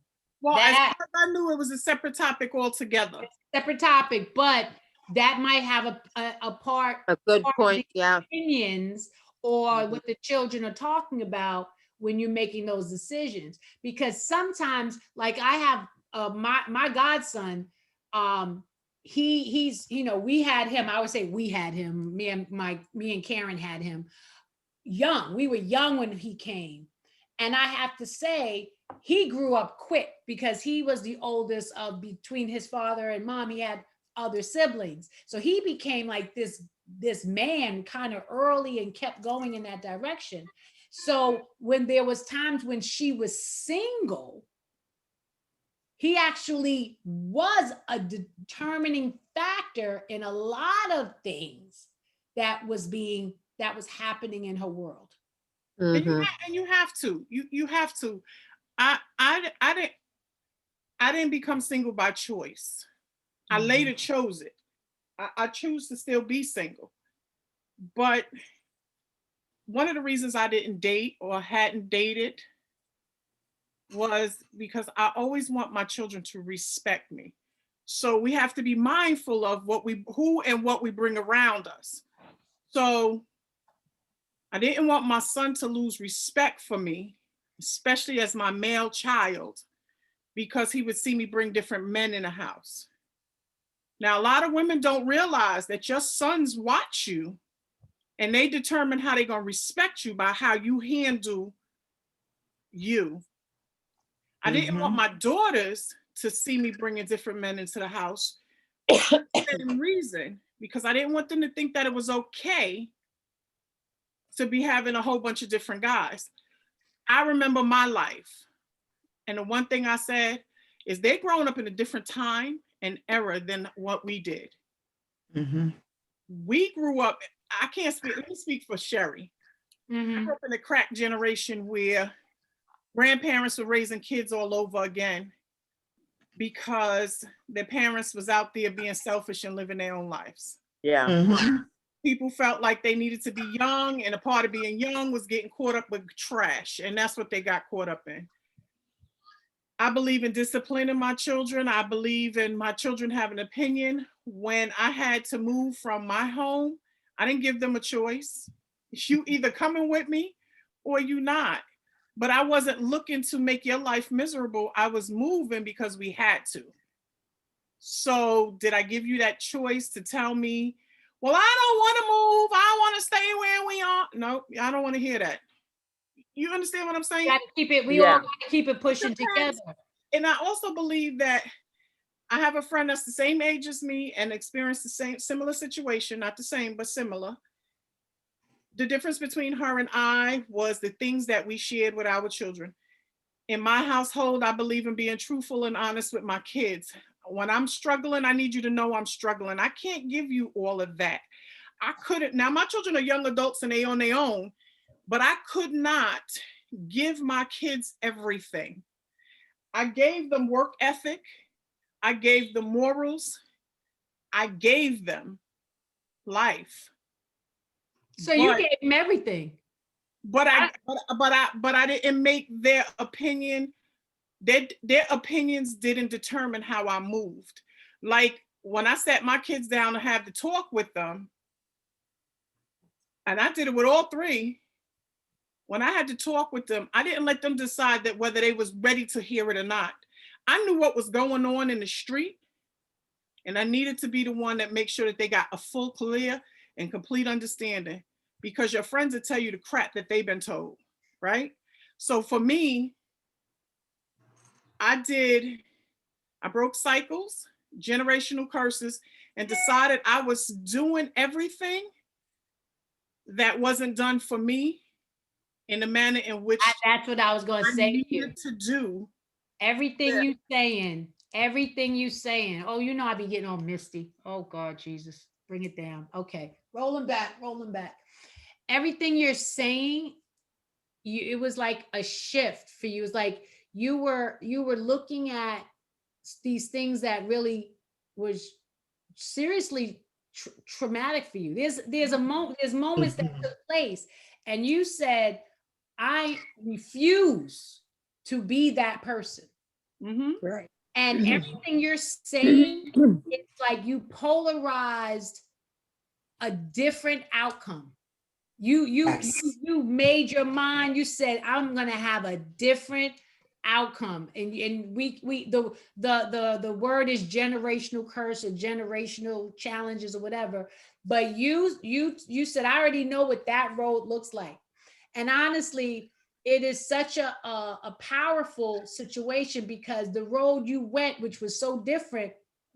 Well, as That- far as I knew, it was a separate topic altogether. Separate topic, but that might have a part. A good part of point. the Yeah. opinions or what the children are talking about when you're making those decisions. Because sometimes, like I have my godson, he's, you know, we had him, I would say we had him, me and Karen had him young. We were young when he came. And I have to say, he grew up quick because he was the oldest of between his father and mom. He had other siblings. So he became like this man kind of early and kept going in that direction. So when there was times when she was single, he actually was a determining factor in a lot of things that was happening in her world. And you have to. You have to. I didn't become single by choice. I later chose it. I choose to still be single. But one of the reasons I didn't date or hadn't dated was because I always want my children to respect me. So we have to be mindful of who and what we bring around us. So I didn't want my son to lose respect for me, especially as my male child, because he would see me bring different men in the house. Now, a lot of women don't realize that your sons watch you, and they determine how they're going to respect you by how you handle you. I didn't want my daughters to see me bringing different men into the house. Same reason, because I didn't want them to think that it was okay to be having a whole bunch of different guys. I remember my life. And the one thing I said is they're growing up in a different time and era than what we did. We grew up, I can't speak, let me speak for Sherry. I grew up in the crack generation where grandparents were raising kids all over again because their parents was out there being selfish and living their own lives. Yeah. People felt like they needed to be young, and a part of being young was getting caught up with trash, and that's what they got caught up in. I believe in disciplining my children. I believe in my children having an opinion. When I had to move from my home, I didn't give them a choice. You either coming with me or you not. But I wasn't looking to make your life miserable. I was moving because we had to. So did I give you that choice to tell me, well, I don't want to move. I want to stay where we are? No, I don't want to hear that. You understand what I'm saying? Got to keep it. We all got to keep it pushing together. And I also believe that I have a friend that's the same age as me and experienced the same similar situation, not the same, but similar. The difference between her and I was the things that we shared with our children. In my household, I believe in being truthful and honest with my kids. When I'm struggling, I need you to know I'm struggling. I can't give you all of that. I couldn't. Now, my children are young adults and they on their own, but I could not give my kids everything. I gave them work ethic. I gave them morals. I gave them life. So you gave them everything. But I didn't make their opinion. Their opinions didn't determine how I moved. Like when I sat my kids down to have the talk with them, and I did it with all three. When I had to talk with them, I didn't let them decide that whether they was ready to hear it or not. I knew what was going on in the street, and I needed to be the one that makes sure that they got a full, clear, and complete understanding, because your friends will tell you the crap that they've been told, right? So for me, I broke cycles, generational curses, and decided I was doing everything that wasn't done for me in the manner in which that's what I was going to say to you. To do everything you saying, everything you saying. Oh, you know I be getting all misty. Oh God, Jesus, bring it down. Okay, rolling back. Everything you're saying, it was like a shift for you. It was like you were looking at these things that really was seriously traumatic for you. There's moments that took place, and you said, I refuse to be that person. Right. And everything you're saying, it's like you polarized a different outcome. You made your mind. You said, I'm gonna have a different outcome. And the word is generational curse or generational challenges or whatever. But you said, I already know what that road looks like. And honestly, it is such a powerful situation, because the road you went, which was so different,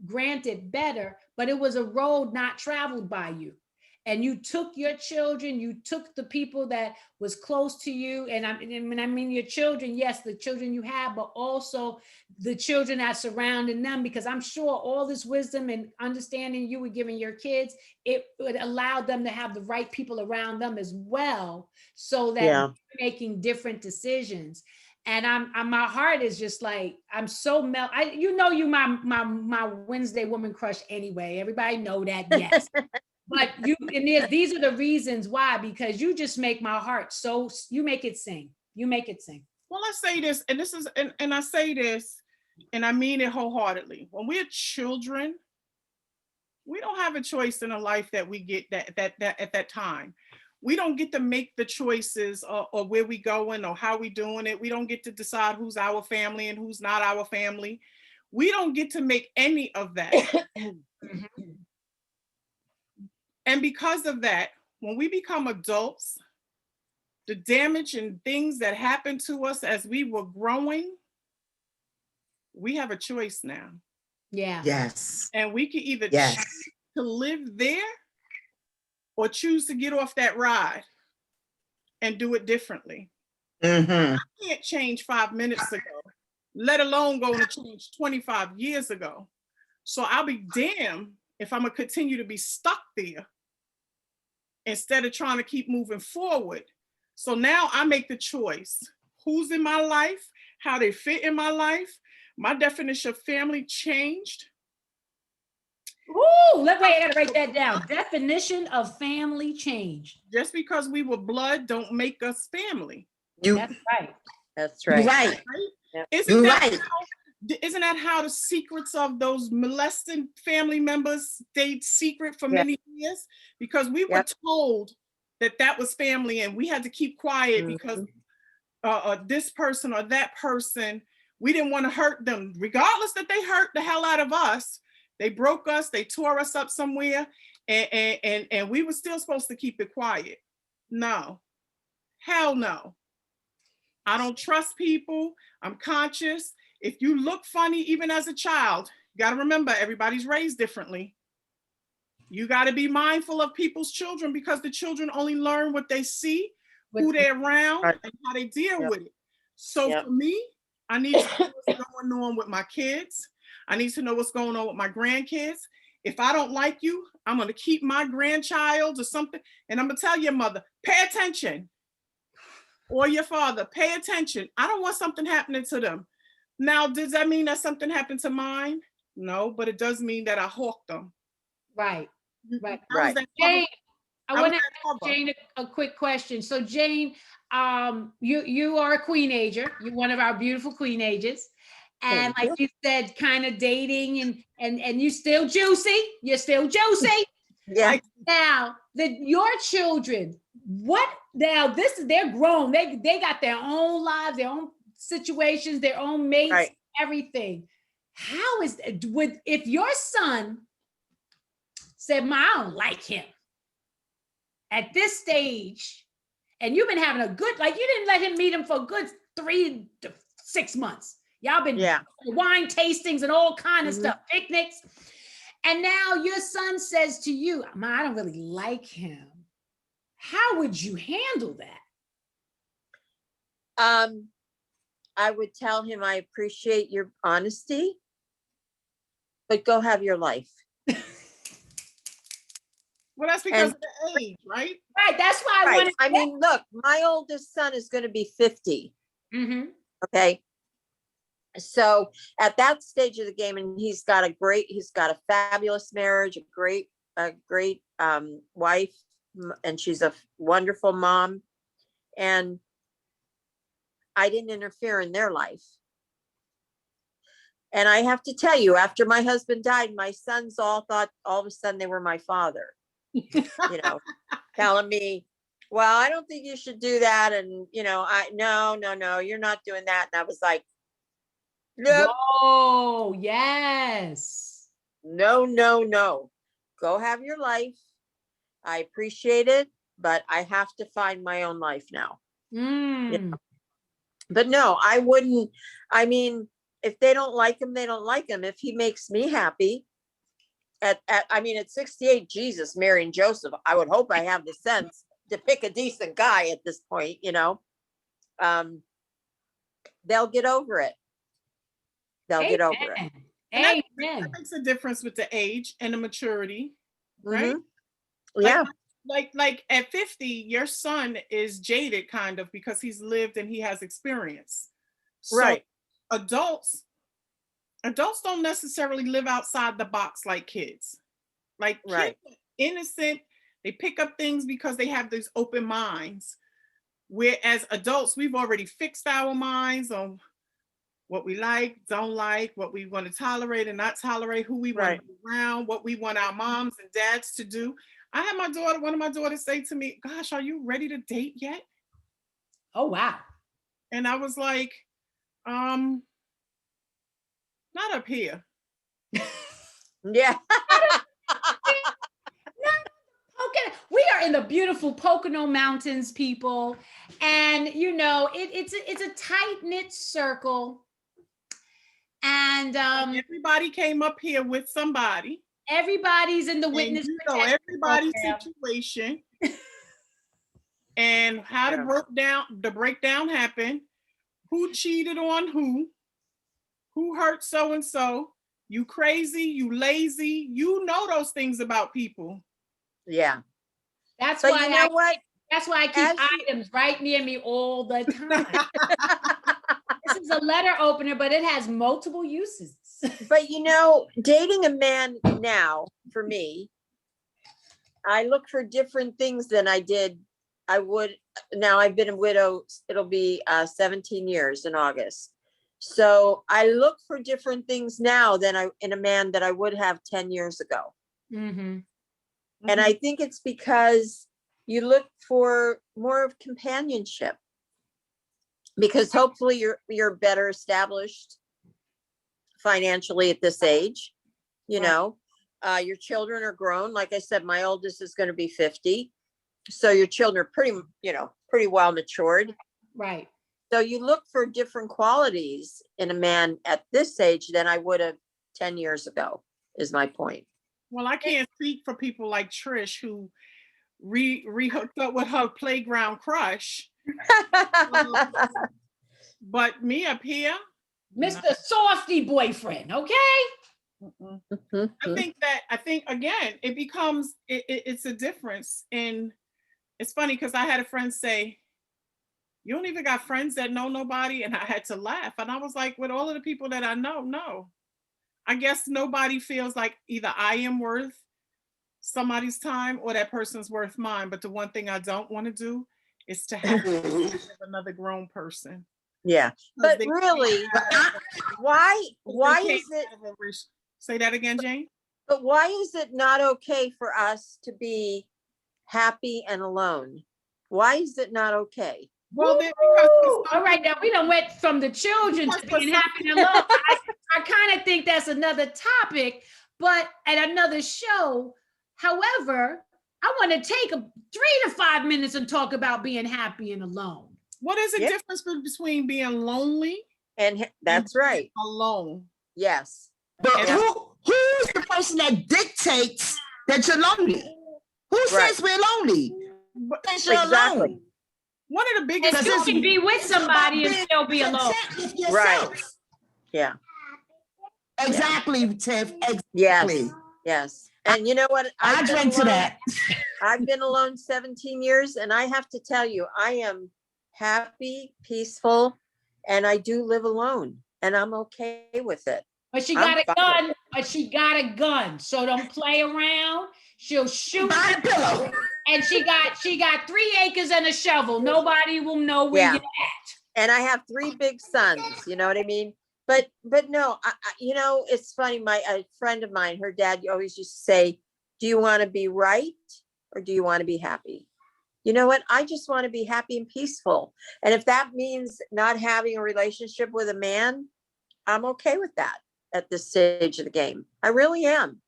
granted better, but it was a road not traveled by you. And you took your children, you took the people that was close to you. And when I mean your children, yes, the children you have, but also the children that surrounding them, because I'm sure all this wisdom and understanding you were giving your kids, it would allow them to have the right people around them as well, so that they're making different decisions. And my heart is just like, I'm so you my Wednesday woman crush anyway. Everybody know that, yes. But these are the reasons why, because you just make my heart so, you make it sing. You make it sing. Well, I say this, and this is, and I say this, and I mean it wholeheartedly. When we're children, we don't have a choice in a life that we get that at that time. We don't get to make the choices or where we going or how we doing it. We don't get to decide who's our family and who's not our family. We don't get to make any of that. And because of that, when we become adults, the damage and things that happened to us as we were growing, we have a choice now. Yeah. Yes. And we can either choose to live there or choose to get off that ride and do it differently. I can't change 5 minutes ago, let alone going to change 25 years ago. So I'll be damned if I'm gonna continue to be stuck there instead of trying to keep moving forward. So now I make the choice. Who's in my life, how they fit in my life. My definition of family changed. Ooh, wait, I gotta write that down. Definition of family change. Just because we were blood don't make us family. You, That's right. That's you're right. right. Right? Yep. Isn't You're that right. isn't that how the secrets of those molesting family members stayed secret for Yep. many years? Because we were Yep. told that that was family, and we had to keep quiet Mhm. because this person or that person, we didn't want to hurt them, regardless that they hurt the hell out of us. They broke us, they tore us up somewhere, and we were still supposed to keep it quiet. No, hell no. I don't trust people. I'm conscious. If you look funny, even as a child, you got to remember everybody's raised differently. You got to be mindful of people's children, because the children only learn what they see, who they're around, Right. and how they deal Yep. with it. So Yep. for me, I need to know what's going on with my kids. I need to know what's going on with my grandkids. If I don't like you, I'm going to keep my grandchild or something, and I'm going to tell your mother, pay attention. Or your father, pay attention. I don't want something happening to them. Now, does that mean that something happened to mine? No, but it does mean that I hawked them. Right. Right. How was Right. that Jane, I How want was to that ask cover? Jane a quick question. So Jane, you are a queen-ager. You're one of our beautiful queen-agers. And Thank like you said, kind of dating and you still juicy. You're still juicy. Yeah. Now, your children, what now? They're grown. They got their own lives, their own situations, their own mates, Right. everything. How is if your son said, "Ma, I don't like him," at this stage, and you've been having a good, like you didn't let him meet him for a good 3 to 6 months. Y'all been Yeah. wine tastings and all kind of Mhm. stuff, picnics. And now your son says to you, "Ma, I don't really like him." How would you handle that? I would tell him I appreciate your honesty, but go have your life. Well, that's because And- of the age, right? Right. That's why I Right. wanted. I mean, look, my oldest son is going to be 50. Mhm. Okay. So at that stage of the game, and he's got a fabulous marriage, a great wife, and she's a wonderful mom. And I didn't interfere in their life. And I have to tell you, after my husband died, my sons all thought all of a sudden they were my father, telling me, well, I don't think you should do that. And, no, you're not doing that. And I was like, nope. Oh, yes. No. Go have your life. I appreciate it, but I have to find my own life now. Mm. But no, I wouldn't. I mean, if they don't like him, they don't like him. If he makes me happy, at 68, Jesus, Mary and Joseph, I would hope I have the sense to pick a decent guy at this point, they'll get over it. They'll get over it. And that Amen. makes a difference with the age and the maturity, right? Mhm. Yeah. Like at 50, your son is jaded kind of because he's lived and he has experience. So Right. adults don't necessarily live outside the box like kids. Like kids Right. are innocent, they pick up things because they have these open minds. Whereas adults, we've already fixed our minds on what we like, don't like, what we want to tolerate and not tolerate, who we want Right. to be around, what we want our moms and dads to do. I had one of my daughters say to me, "Gosh, are you ready to date yet?" Oh, wow. And I was like, not up here. Yeah. Okay, we are in the beautiful Pocono Mountains, people, and it's a tight knit circle, and Everybody came up here with somebody. everybody's in the And witness you know protection everybody's program. situation and how the breakdown happened, who cheated on who hurt so and so, you crazy, you lazy, those things about people. Yeah. That's But why you know what? That's why I keep items right near me all the time. this is a letter opener, but it has multiple uses. But dating a man now, for me, I look for different things than now I've been a widow, it'll be 17 years in August. So I look for different things now than in a man that I would have 10 years ago. Mm-hmm. And I think it's because you look for more of companionship, because hopefully you're better established financially at this age. Your children are grown. Like I said, my oldest is going to be 50. So your children are pretty well matured. Right. So you look for different qualities in a man at this age than I would have 10 years ago, is my point. Well, I can't speak for people like Trish who re-hooked up with her playground crush. But me up here, Mr. Softy boyfriend, okay? I think again, it becomes, it's a difference. And it's funny because I had a friend say, you don't even got friends that know nobody. And I had to laugh. And I was like, with all of the people that I know, no. I guess nobody feels like either I am worth somebody's time or that person's worth mine. But the one thing I don't want to do is to have another grown person. Yeah. But really, why is it? Say that again, Jane. But why is it not okay for us to be happy and alone? Why is it not okay? Well, all right, now we done went from the children to being happy and alone. I kind of think that's another topic, but at another show. However, I want to take 3 to 5 minutes and talk about being happy and alone. What is the difference between being lonely and that's right, alone? Yes. But who's the person that dictates that you're lonely? Who says we're lonely? Exactly. One of the biggest. You can be with somebody and still be alone. Right. Yeah. Exactly, Tiff. Exactly. Yes. And you know what? I drank to that. I've been alone 17 years, and I have to tell you, I am happy, peaceful, and I do live alone, and I'm okay with it. But she got a gun. But she got a gun. So don't play around. She'll shoot. Buy a pillow. And she got 3 acres and a shovel. Nobody will know where you're at. And I have 3 big sons. You know what I mean? But no, it's funny. A friend of mine, her dad always used to say, "Do you want to be right or do you want to be happy?" You know what? I just want to be happy and peaceful. And if that means not having a relationship with a man, I'm okay with that at this stage of the game. I really am.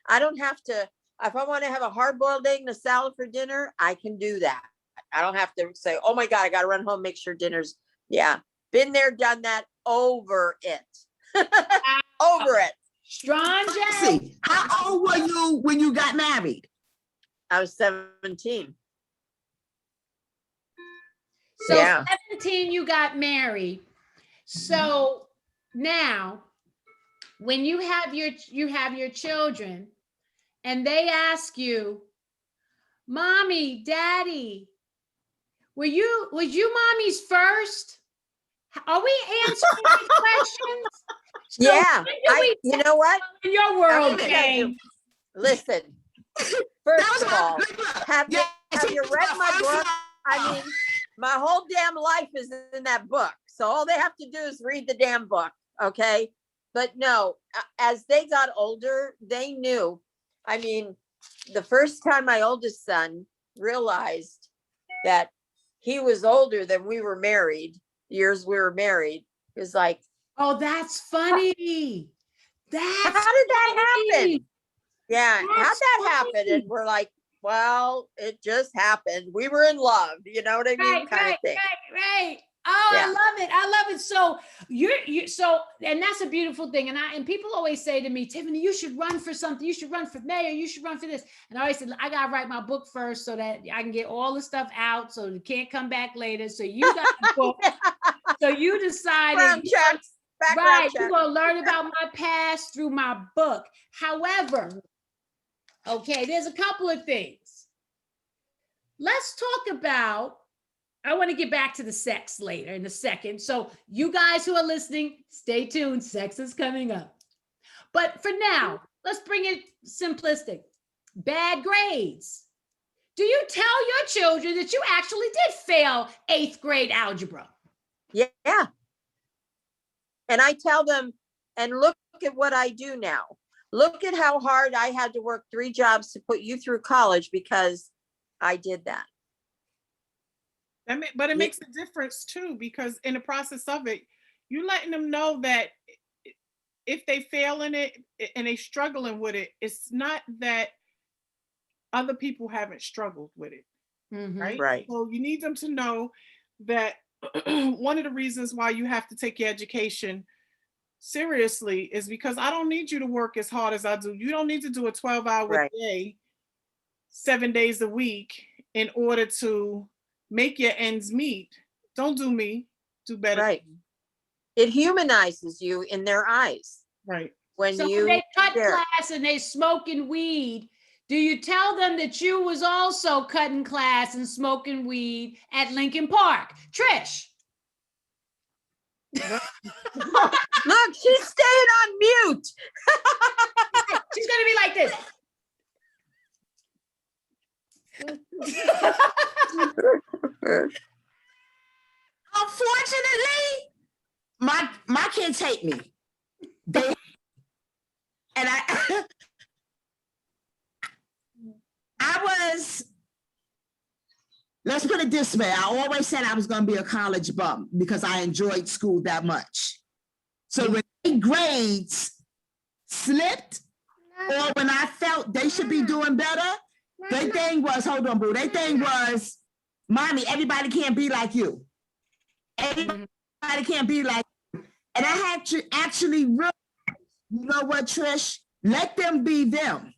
I don't have to. If I want to have a hard-boiled egg and a salad for dinner, I can do that. I don't have to say, oh my God, I got to run home, make sure dinner's, been there, done that, over it. Over it. Strong J. How old were you when you got married? I was 17. So 17, you got married. So now, when you have your children, and they ask you, "Mommy, Daddy, was you Mommy's first? Are we answering these questions?" So you know what? In your world, Jane. Listen, first of all, have you read my book? I mean, my whole damn life is in that book. So all they have to do is read the damn book, okay? But no, as they got older, they knew. I mean, the first time my oldest son realized that he was older than we were married, years we were married, he was like, "Oh, that's funny. How did that happen?" Yeah, how'd that happen? And we're like, well, it just happened. We were in love, you know what I mean? Kind of thing. Right. Oh, yeah. I love it. So and that's a beautiful thing. And people always say to me, "Tiffany, you should run for something. You should run for mayor. You should run for this." And I always said, I gotta write my book first so that I can get all the stuff out so it can't come back later. So you got the book. So you decided, you're gonna learn about my past through my book. However, okay, there's a couple of things. Let's talk about I want to get back to the sex later in a second. So you guys who are listening, stay tuned. Sex is coming up. But for now, let's bring it simplistic. Bad grades. Do you tell your children that you actually did fail 8th grade algebra? Yeah. And I tell them, and look at what I do now. Look at how hard I had to work 3 jobs to put you through college because I did that. But it makes a difference too, because in the process of it, you letting them know that if they fail in it and they struggling with it, it's not that other people haven't struggled with it, right? Right. So you need them to know that one of the reasons why you have to take your education seriously is because I don't need you to work as hard as I do. You don't need to do a 12-hour day, 7 days a week in order to make your ends meet. Don't do me, do better. Right. It humanizes you in their eyes. Right. When So you when they cut class and they smoking weed, do you tell them that you was also cutting class and smoking weed at Lincoln Park? Trish. Look, she's staying on mute. She's gonna be like this. Unfortunately, my kids hate me. They and I was, let's put it this way. I always said I was going to be a college bum because I enjoyed school that much. So when their grades slipped, or when I felt they should be doing better, their thing was, hold on, boo. Their thing was, mommy, everybody can't be like you. Everybody can't be like you. And I had to actually realize, you know what, Trish? Let them be them.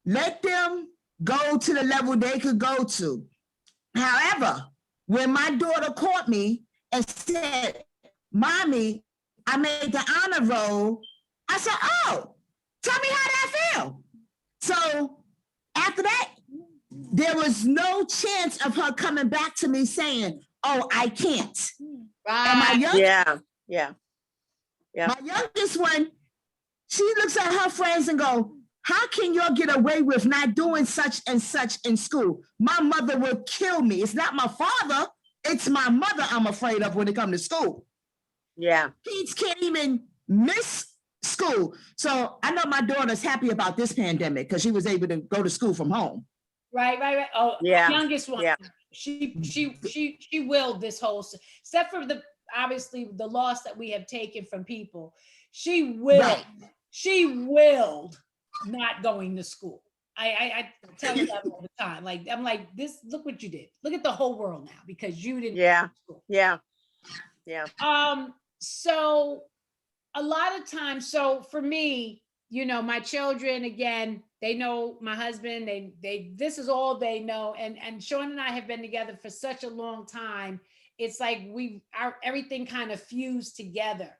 Let them go to the level they could go to. However, when my daughter caught me and said, mommy, I made the honor roll, I said, oh, tell me how that feel. So after that, there was no chance of her coming back to me saying, oh, I can't. And my my youngest one, she looks at her friends and go, how can y'all get away with not doing such and such in school? My mother would kill me. It's not my father, it's my mother I'm afraid of when it comes to school. Yeah. Kids can't even miss school. So I know my daughter's happy about this pandemic because she was able to go to school from home. Right. Oh, Yeah. Youngest one. Yeah. She willed this whole, except for obviously the loss that we have taken from people. She willed not going to school. I tell you that all the time. Like, I'm like, this, look what you did. Look at the whole world now because you didn't go to school. Yeah. So a lot of times, so for me, you know, my children, again, they know my husband, they this is all they know. And Sean and I have been together for such a long time. It's like everything kind of fused together.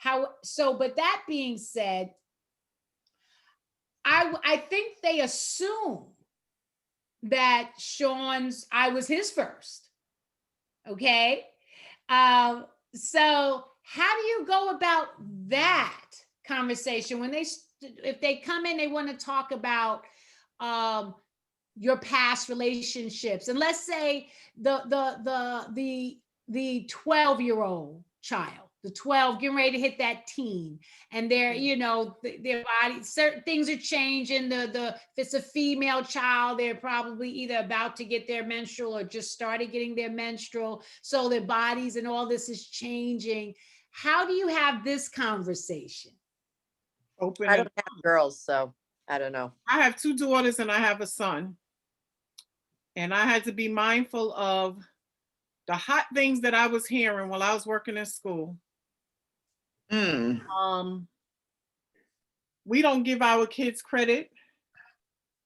But that being said, I think they assume that I was his first. Okay. So how do you go about that conversation when if they come in, they want to talk about your past relationships, and let's say the 12-year-old child, the 12 getting ready to hit that teen, and they're, you know, their body, certain things are changing. If it's a female child, they're probably either about to get their menstrual or just started getting their menstrual, so their bodies and all this is changing. How do you have this conversation? Open. I don't have girls, so I don't know. I have 2 daughters and I have a son. And I had to be mindful of the hot things that I was hearing while I was working in school. We don't give our kids credit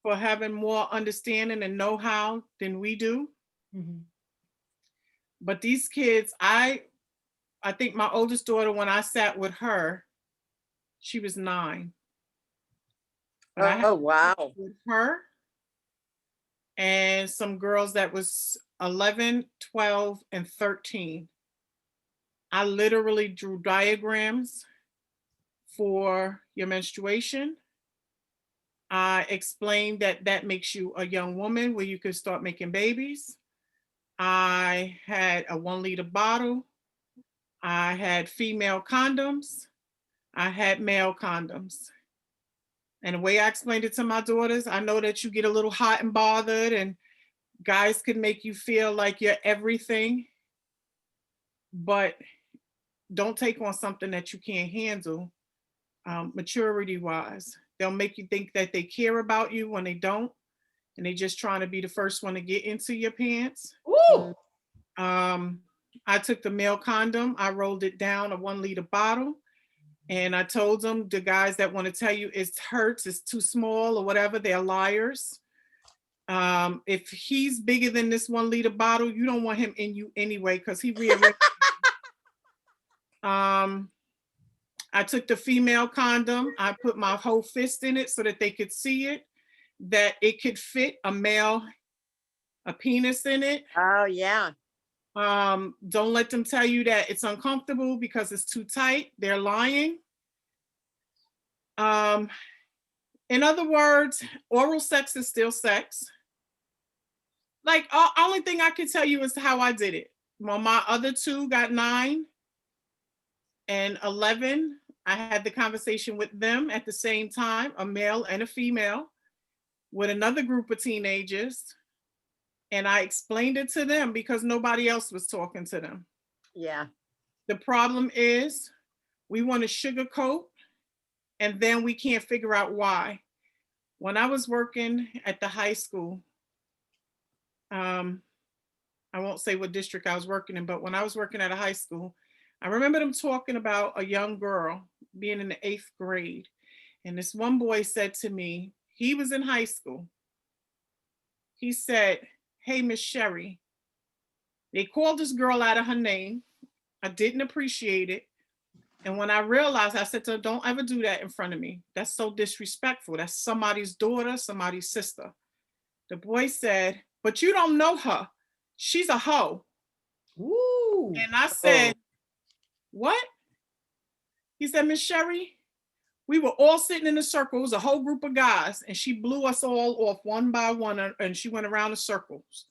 for having more understanding and know-how than we do. Mm-hmm. But these kids, I think my oldest daughter, when I sat with her, she was 9. But wow. With her, and some girls that was 11, 12, and 13. I literally drew diagrams for your menstruation. I explained that that makes you a young woman where you can start making babies. I had a 1 liter bottle. I had female condoms. I had male condoms. And the way I explained it to my daughters, I know that you get a little hot and bothered and guys could make you feel like you're everything, but don't take on something that you can't handle maturity wise. They'll make you think that they care about you when they don't, and they just trying to be the first one to get into your pants. Ooh. I took the male condom, I rolled it down a 1 liter bottle, and I told them, the guys that want to tell you it hurts, it's too small or whatever, they're liars. If he's bigger than this 1 liter bottle, you don't want him in you anyway, because he rearranged. I took the female condom, I put my whole fist in it so that they could see it, that it could fit a penis in it. Oh, yeah. Don't let them tell you that it's uncomfortable because it's too tight. They're lying. In other words, oral sex is still sex. Like, only thing I can tell you is how I did it. Well, my other two got 9 and 11. I had the conversation with them at the same time, a male and a female, with another group of teenagers. And I explained it to them because nobody else was talking to them. Yeah. The problem is we want to sugarcoat, and then we can't figure out why. When I was working at the high school, I won't say what district I was working in, but when I was working at a high school, I remember them talking about a young girl being in the 8th grade. And this one boy said to me, he was in high school. He said, "Hey, Miss Sherry." They called this girl out of her name. I didn't appreciate it. And when I realized, I said to her, "Don't ever do that in front of me. That's so disrespectful. That's somebody's daughter, somebody's sister." The boy said, "But you don't know her. She's a hoe." Ooh. And I said, "What?" He said, "Miss Sherry, we were all sitting in a circle. It was a whole group of guys, and she blew us all off one by one, and she went around the circles."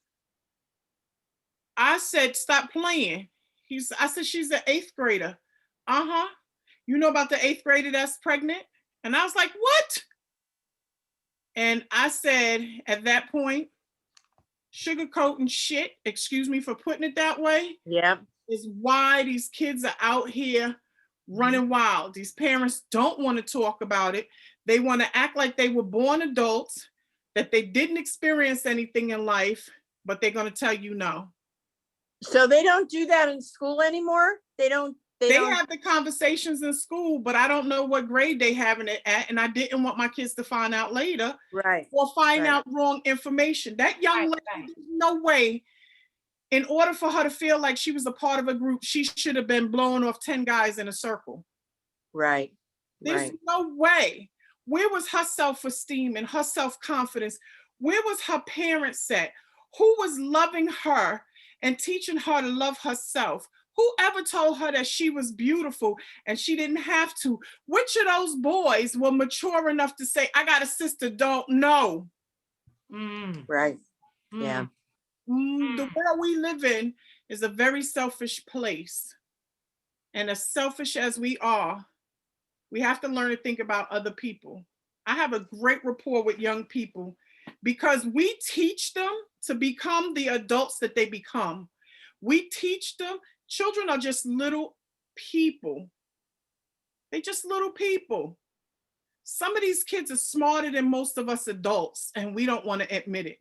I said, "Stop playing." I said, "She's an 8th grader." "Uh-huh. You know about the 8th grader that's pregnant?" And I was like, "What?" And I said, at that point, sugarcoating shit, excuse me for putting it that way, Yeah. is why these kids are out here running wild. These parents don't want to talk about it. They want to act like they were born adults, that they didn't experience anything in life, but they're going to tell you no. So they don't do that in school anymore? They don't. They have the conversations in school, but I don't know what grade they having it at, and I didn't want my kids to find out later, Right. or find Right. out wrong information. That young Right, lady, right. there's no way, in order for her to feel like she was a part of a group, she should have been blowing off 10 guys in a circle. Right. There's Right. no way. Where was her self-esteem and her self-confidence? Where was her parents at? Who was loving her and teaching her to love herself? Whoever told her that she was beautiful and she didn't have to? Which of those boys were mature enough to say, "I got a sister"? Don't know. Right. Yeah. The world we live in is a very selfish place. And as selfish as we are, we have to learn to think about other people. I have a great rapport with young people because we teach them to become the adults that they become. We teach them. Children are just little people. They're just little people. Some of these kids are smarter than most of us adults, and we don't want to admit it.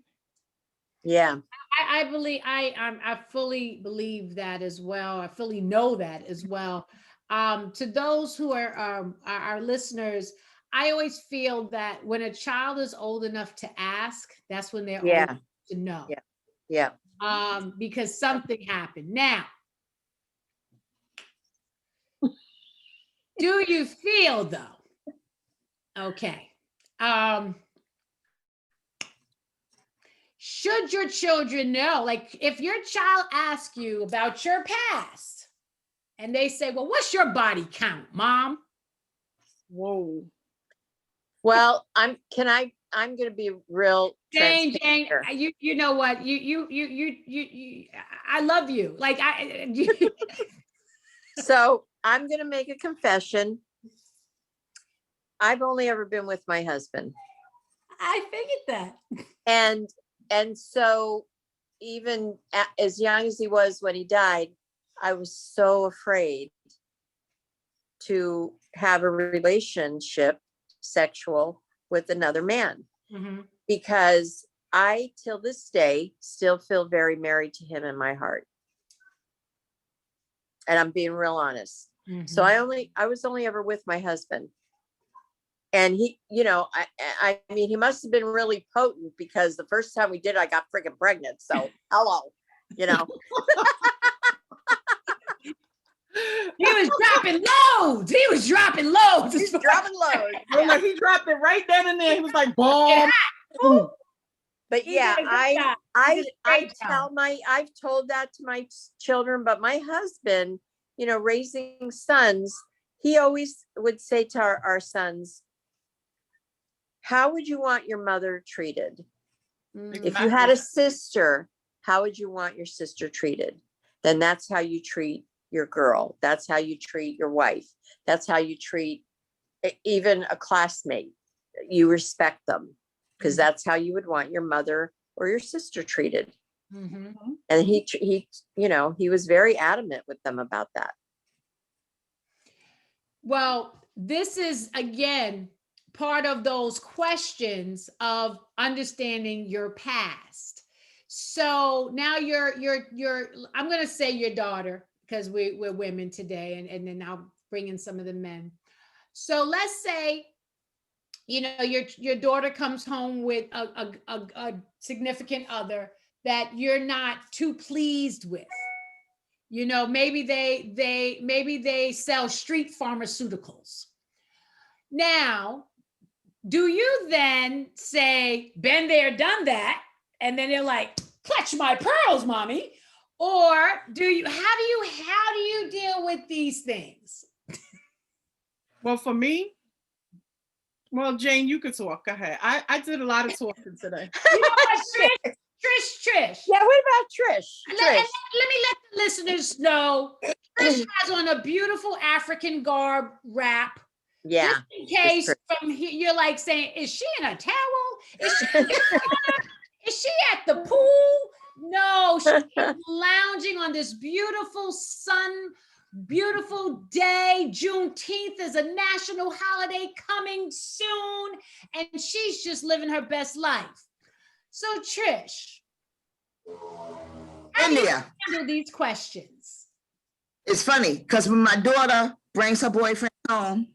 Yeah. I believe I fully believe that as well. I fully know that as well. To those who are our listeners, I always feel that when a child is old enough to ask, that's when they're old Yeah. enough to know. Yeah. Yeah. Because something happened. Now, do you feel though? Okay. should your children know? Like if your child asks you about your past and they say, well, what's your body count, mom? Whoa. Well, I'm going to be real Jane, transparent. you know what? I love you. Like So I'm going to make a confession. I've only ever been with my husband. I figured that. And so even as young as he was when he died, I was so afraid to have a relationship, sexual, with another man, because I, till this day, still feel very married to him in my heart. And I'm being real honest. So I was only ever with my husband. And he, you know, I mean, he must have been really potent, because the first time we did, I got freaking pregnant. So hello, you know. He was dropping loads. He was dropping loads. He's dropping loads. Yeah. Like he dropped it right then and there. He was like, boom. But He yeah, did a good job. I've told that to my children, but my husband, you know, raising sons, he always would say to our sons, how would you want your mother treated? If you had a sister, how would you want your sister treated? Then that's how you treat your girl. That's how you treat your wife. That's how you treat even a classmate. You respect them, because that's how you would want your mother or your sister treated. And he, you know, he was very adamant with them about that. Well, this is again part of those questions of understanding your past. So now you're I'm going to say your daughter, because we're women today, and then I'll bring in some of the men. So let's say, you know, your daughter comes home with a significant other that you're not too pleased with. You know, maybe they sell street pharmaceuticals. Now, do you then say, been there, done that, and then they're like, clutch my pearls, mommy? Or how do you deal with these things? Well, for me, well, Jane, you could talk. Go ahead. I did a lot of talking today. You know what, Trish? Yeah, what about Trish? Let me let the listeners know. Trish has on a beautiful African garb wrap. Yeah. Just in case from here, you're like saying, is she in a towel? Is she at the pool? No, she's lounging on this beautiful beautiful day. Juneteenth is a national holiday coming soon, and she's just living her best life. So Trish, how do you handle these questions? It's funny because when my daughter brings her boyfriend home,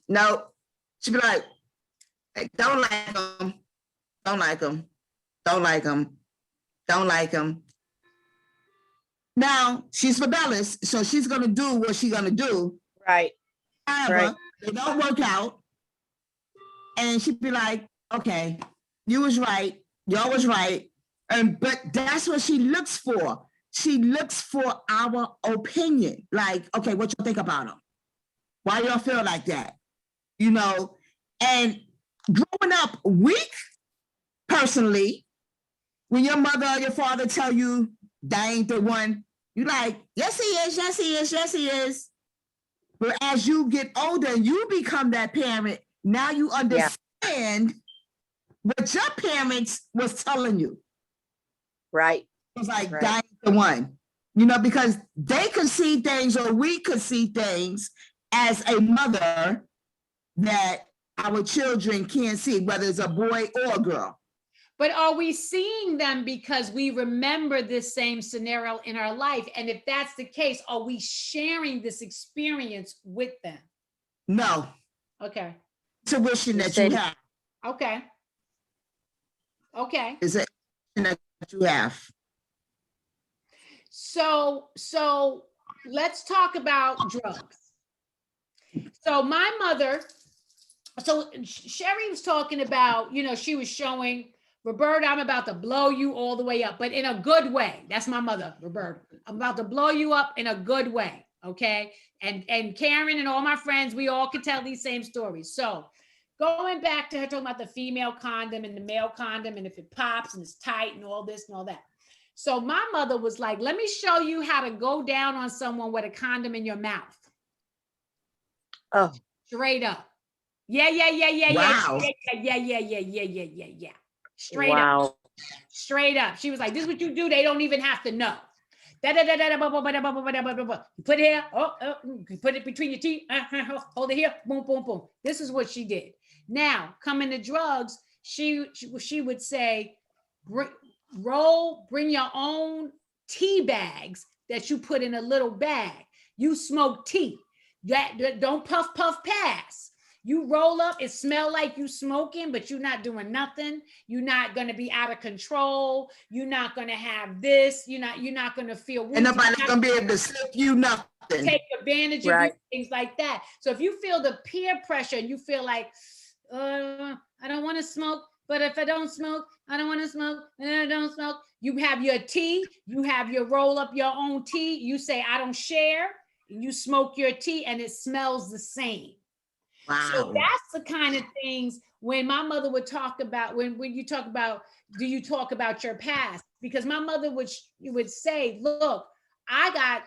no, she'd be like, don't like him, don't like him, don't like him, don't like him. Now she's rebellious, so she's gonna do what she's gonna do. Right. However, it don't work out, and she'd be like, "Okay, you was right, y'all was right," but that's what she looks for. She looks for our opinion. Like, okay, what you think about him? Why y'all feel like that? You know, and growing up weak, personally, when your mother or your father tell you that ain't the one, you like, yes, he is, yes, he is, yes, he is. But as you get older and you become that parent, now you understand what your parents was telling you. Right. It was like, that ain't the one. You know, because they could see things, or we could see things as a mother that our children can't see, whether it's a boy or a girl. But are we seeing them because we remember this same scenario in our life? And if that's the case, are we sharing this experience with them? No. Okay. Tuition that you have. Okay. Okay. Is it that you have? So let's talk about drugs. So my mother, so Sherry was talking about, you know, she was showing Roberta, I'm about to blow you all the way up, but in a good way. That's my mother, Roberta. I'm about to blow you up in a good way, okay? And Karen and all my friends, we all can tell these same stories. So going back to her talking about the female condom and the male condom, and if it pops and it's tight and all this and all that. So my mother was like, let me show you how to go down on someone with a condom in your mouth. Oh, Straight up. Yeah. Wow. Yeah. Straight up. Straight up. She was like, this is what you do. They don't even have to know. You put it here. You put it between your teeth. Hold it here. Boom, boom, boom. This is what she did. Now, coming to drugs, she would say, bring your own tea bags that you put in a little bag. You smoke tea. Don't puff, pass. You roll up, it smell like you smoking, but you're not doing nothing. You're not going to be out of control. You're not going to have this. You're not going to feel. And nobody's going to be able to slip you nothing. Take advantage of you, things like that. So if you feel the peer pressure and you feel like, I don't want to smoke, but if I don't smoke, I don't want to smoke, and I don't smoke. You have your tea. You have your roll up your own tea. You say, I don't share. You smoke your tea and it smells the same. Wow. So that's the kind of things when my mother would talk about, when you talk about, do you talk about your past? Because my mother would say, look, I got,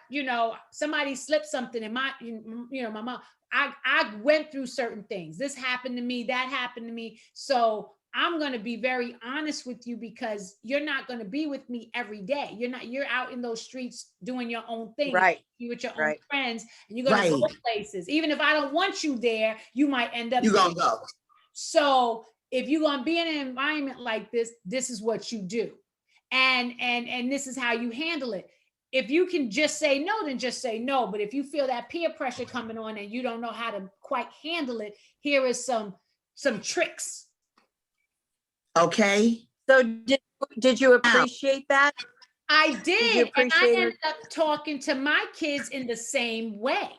somebody slipped something in my mom, I went through certain things. This happened to me, that happened to me. So I'm going to be very honest with you because you're not going to be with me every day. You're out in those streets doing your own thing. Right. You with your own friends and you're going to go places. Even if I don't want you there, you might end up. You're going to go. So if you're going to be in an environment like this, this is what you do. And this is how you handle it. If you can just say no, then just say no. But if you feel that peer pressure coming on and you don't know how to quite handle it, here is some tricks. Okay. So did you appreciate that? I did. And I ended up talking to my kids in the same way.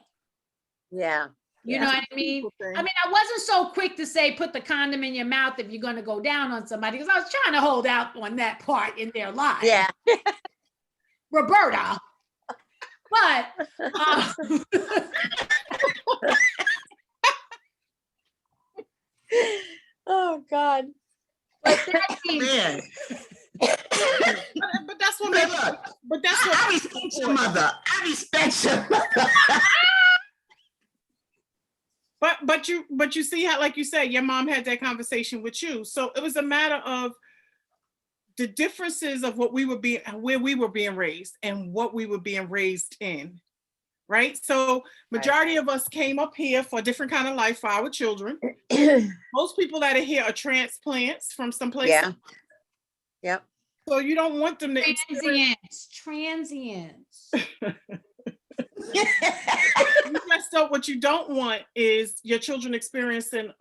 Yeah. You know what I mean? I I wasn't so quick to say, put the condom in your mouth if you're going to go down on somebody, because I was trying to hold out on that part in their lives. Yeah. Roberta. But oh God. But that Man. But that's what makes. But that's what I respect your mother. I respect your mother. But you see how, like you said, your mom had that conversation with you. So it was a matter of the differences of where we were being raised and what we were being raised in. Right. So majority of us came up here for a different kind of life for our children. Most people that are here are transplants from some place. Yeah. Yep. So you don't want them to transients. You messed up. What you don't want is your children experiencing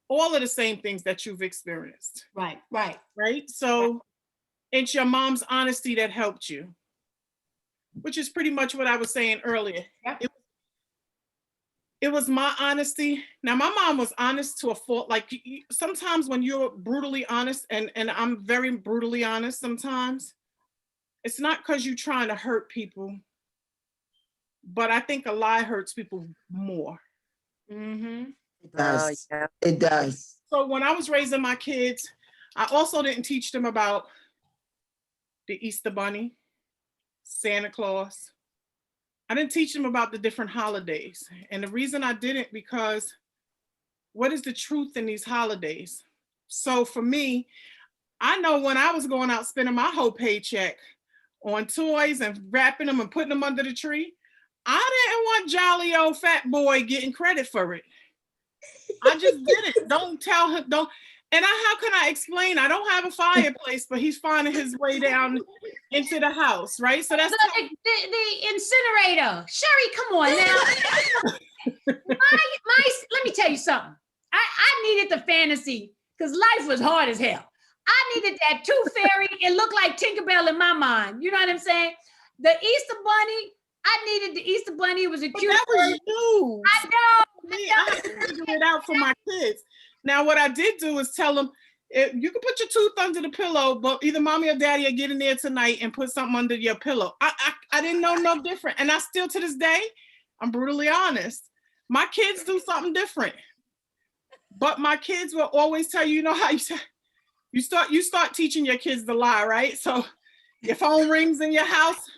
all of the same things that you've experienced. Right. So it's your mom's honesty that helped you, which is pretty much what I was saying earlier. Yep. It was my honesty. Now, my mom was honest to a fault. Like sometimes when you're brutally honest, and I'm very brutally honest sometimes, it's not because you're trying to hurt people, but I think a lie hurts people more. Mm-hmm. It does. Yeah. It does. So when I was raising my kids, I also didn't teach them about the Easter Bunny, Santa Claus. I didn't teach them about the different holidays. And the reason I didn't, because what is the truth in these holidays? So for me, I know when I was going out spending my whole paycheck on toys and wrapping them and putting them under the tree, I didn't want jolly old fat boy getting credit for it. I just didn't. Don't tell him, don't. And how can I explain? I don't have a fireplace, but he's finding his way down into the house, right? So that's the incinerator. Sherry, come on now. Let me tell you something. I needed the fantasy because life was hard as hell. I needed that tooth fairy. It looked like Tinkerbell in my mind. You know what I'm saying? The Easter Bunny. I needed the Easter Bunny. It was a cute. That was you. I know. I had to figure it out for my kids. Now, what I did do is tell them, You can put your tooth under the pillow, but either mommy or daddy will get in there tonight and put something under your pillow. I didn't know no different. And I still, to this day, I'm brutally honest. My kids do something different. But my kids will always tell you, you know how you start teaching your kids to lie, right? So your phone rings in your house,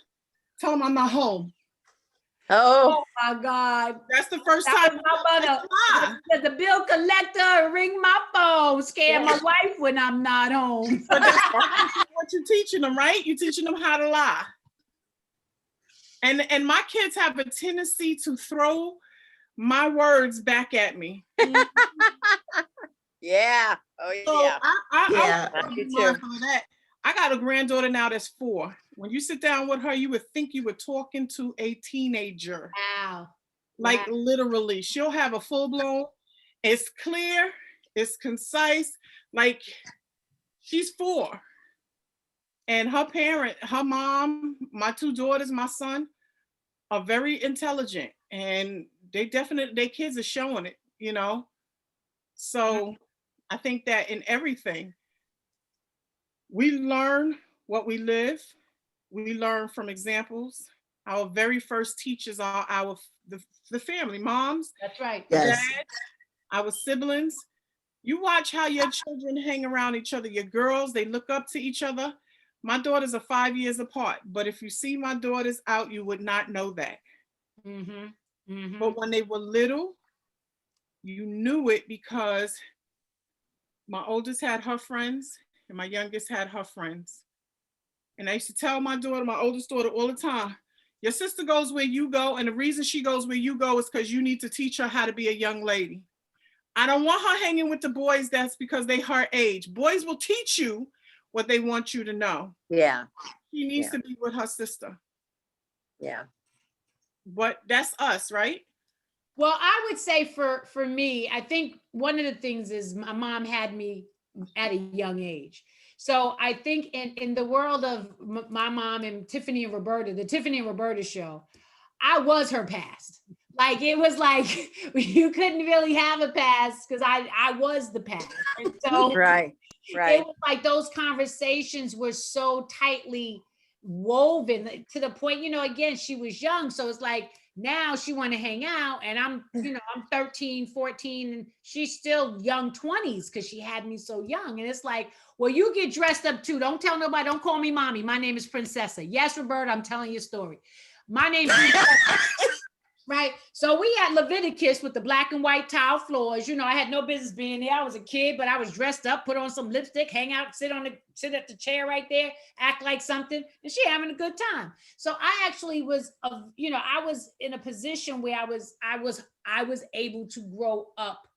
tell them I'm not home. Oh, my God. That's the first That time. was my mother. The bill collector ring my phone, scare my wife when I'm not home. But that's what you're teaching them, right? You're teaching them how to lie. And my kids have a tendency to throw my words back at me. yeah. Oh, So yeah. I You too. that. I got a granddaughter now that's 4. When you sit down with her, you would think you were talking to a teenager. Wow. Like literally, she'll have a full blown, it's clear, it's concise. Like she's 4. And her parent, her mom, my 2 daughters, my son are very intelligent, and their kids are showing it, you know? So I think that in everything, we learn what we live. We learn from examples. Our very first teachers are the family, moms, That's right. Yes. dad, our siblings. You watch how your children hang around each other. Your girls, they look up to each other. My daughters are 5 years apart, but if you see my daughters out, you would not know that. But when they were little, you knew it because my oldest had her friends and my youngest had her friends. And I used to tell my oldest daughter all the time, your sister goes where you go, and the reason she goes where you go is because you need to teach her how to be a young lady. I don't want her hanging with the boys that's because they her age. Boys will teach you what they want you to know. Yeah. She needs to be with her sister. Yeah. But that's us, right? Well, I would say for me, I think one of the things is my mom had me at a young age. So I think in the world of my mom and Tiffany and Roberta, the Tiffany and Roberta show, I was her past. Like it was like you couldn't really have a past because I was the past. And so Right. it was like those conversations were so tightly woven to the point, you know, again, she was young. So it's like now she want to hang out and I'm 13, 14 and she's still young 20s because she had me so young. And it's like, well, you get dressed up too. Don't tell nobody. Don't call me mommy. My name is Princessa. Yes, Roberta, I'm telling you a story. My name's Princessa. Right. So we had Leviticus with the black and white tile floors. You know, I had no business being there. I was a kid, but I was dressed up, put on some lipstick, hang out, sit at the chair right there, act like something, and she having a good time. So I actually was, I was in a position where I was able to grow up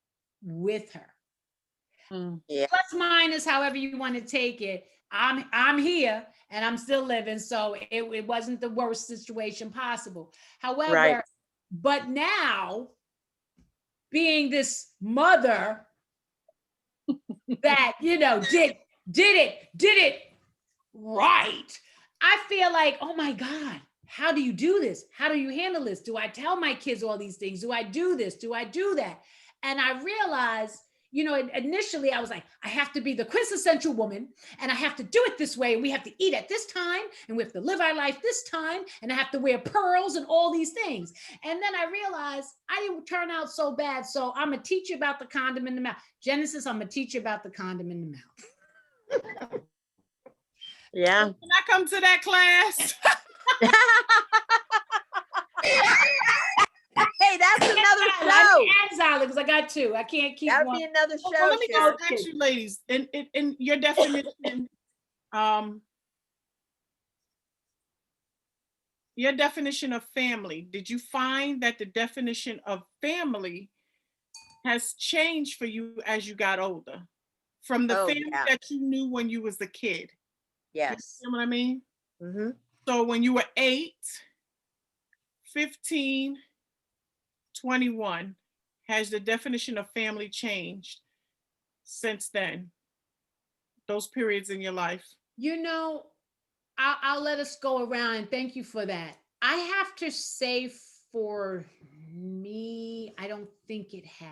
with her. Yeah. Plus minus, however you want to take it. I'm here and I'm still living. So it wasn't the worst situation possible. However, but now, being this mother that, did it right, I feel like, oh my God, how do you do this? How do you handle this? Do I tell my kids all these things? Do I do this? Do I do that? And I realized, initially I was like, I have to be the quintessential woman and I have to do it this way. And we have to eat at this time and we have to live our life this time. And I have to wear pearls and all these things. And then I realized I didn't turn out so bad. So I'm going to teach you about the condom in the mouth. Genesis, I'm going to teach you about the condom in the mouth. Yeah. Can I come to that class? Hey, that's another show. Because I got 2. I can't keep That would one. be another show. Well, let me just ask you, ladies, in your definition, your definition of family, did you find that the definition of family has changed for you as you got older? From the family that you knew when you was a kid? Yes. You know what I mean? Mm-hmm. So when you were 8, 15, 21, has the definition of family changed since then? Those periods in your life? I'll let us go around and thank you for that. I have to say for me, I don't think it has.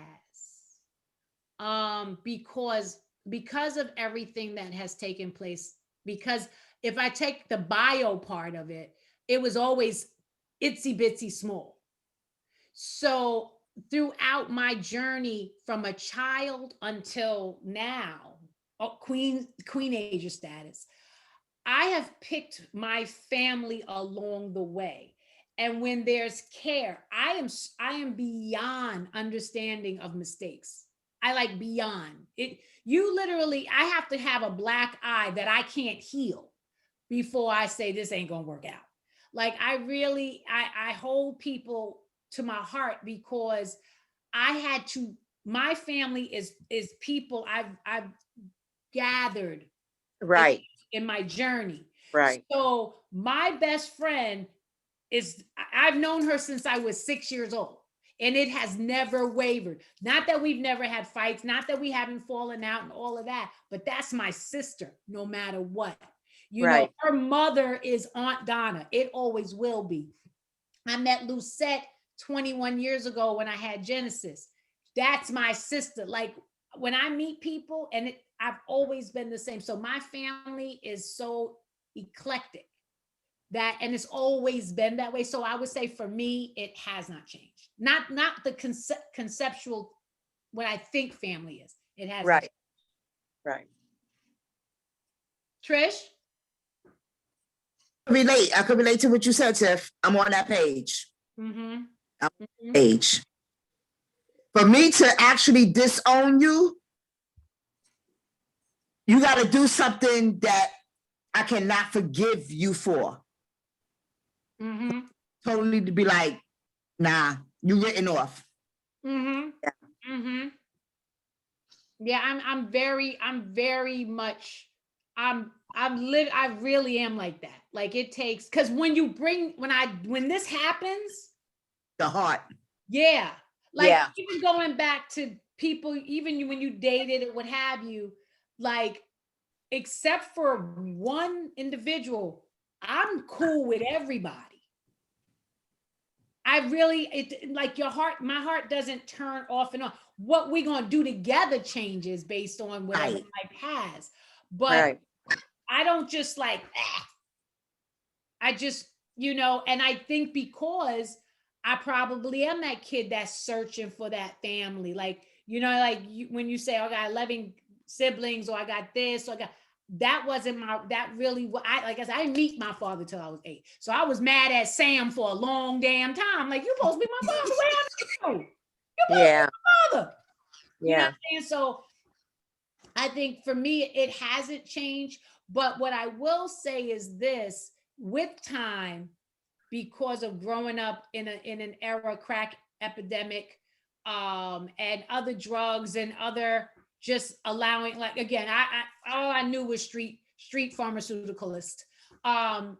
Because because of everything that has taken place, because if I take the bio part of it, it was always itsy bitsy small. So throughout my journey from a child until now, queenager status, I have picked my family along the way. And when there's care, I am beyond understanding of mistakes. I like beyond it. You literally, I have to have a black eye that I can't heal before I say this ain't gonna work out. Like I really, I hold people to my heart because I had to. My family is people I've gathered Right. in my journey. Right. So my best friend is, I've known her since I was 6 years old, and it has never wavered. Not that we've never had fights, not that we haven't fallen out and all of that, but that's my sister, no matter what. You know, her mother is Aunt Donna. It always will be. I met Lucette 21 years ago when I had Genesis. That's my sister. Like when I meet people, and I've always been the same. So my family is so eclectic. That, and it's always been that way. So I would say for me, it has not changed. Not the conceptual, what I think family is. It has. Right. Right. Trish? I could relate to what you said, Tiff. I'm on that page. Mm-hmm. I'm on that page. For me to actually disown you, you got to do something that I cannot forgive you for. Mm-hmm. Totally to be like, nah, you written off. Mm-hmm. Yeah. Mm-hmm. Yeah, I'm very much, I really am like that. Like it takes, because when this happens, the heart. Yeah. Like even going back to people, even when you dated or what have you, like, except for one individual, I'm cool with everybody. I really, like my heart doesn't turn off and on. What we're going to do together changes based on whatever life has. But I don't just like, I just, and I think because I probably am that kid that's searching for that family. Like, when you say, oh, I got 11 siblings, or I got this, or I got, that wasn't that really what I didn't meet my father till I was 8. So I was mad at Sam for a long damn time. Like, you supposed to be my father. Where I know? You supposed to be my father. You know what I'm saying? So I think for me, it hasn't changed. But what I will say is this: with time, because of growing up in an era, crack epidemic, and other drugs and other just allowing, like, again, I all I knew was street pharmaceuticalist, and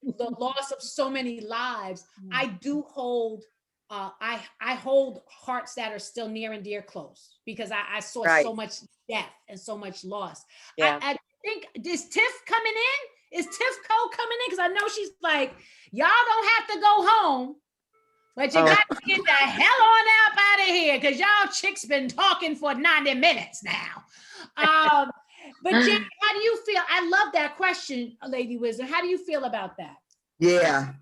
the loss of so many lives. I do hold, I hold hearts that are still near and dear close, because I saw so much death and so much loss. I think, is Tiff coming in? Is Tiff Cole coming in? Because I know she's like, y'all don't have to go home, but you got to get the hell on out of here, because y'all chicks been talking for 90 minutes now. But Jane, how do you feel? I love that question, Lady Wisdom. How do you feel about that? Yeah.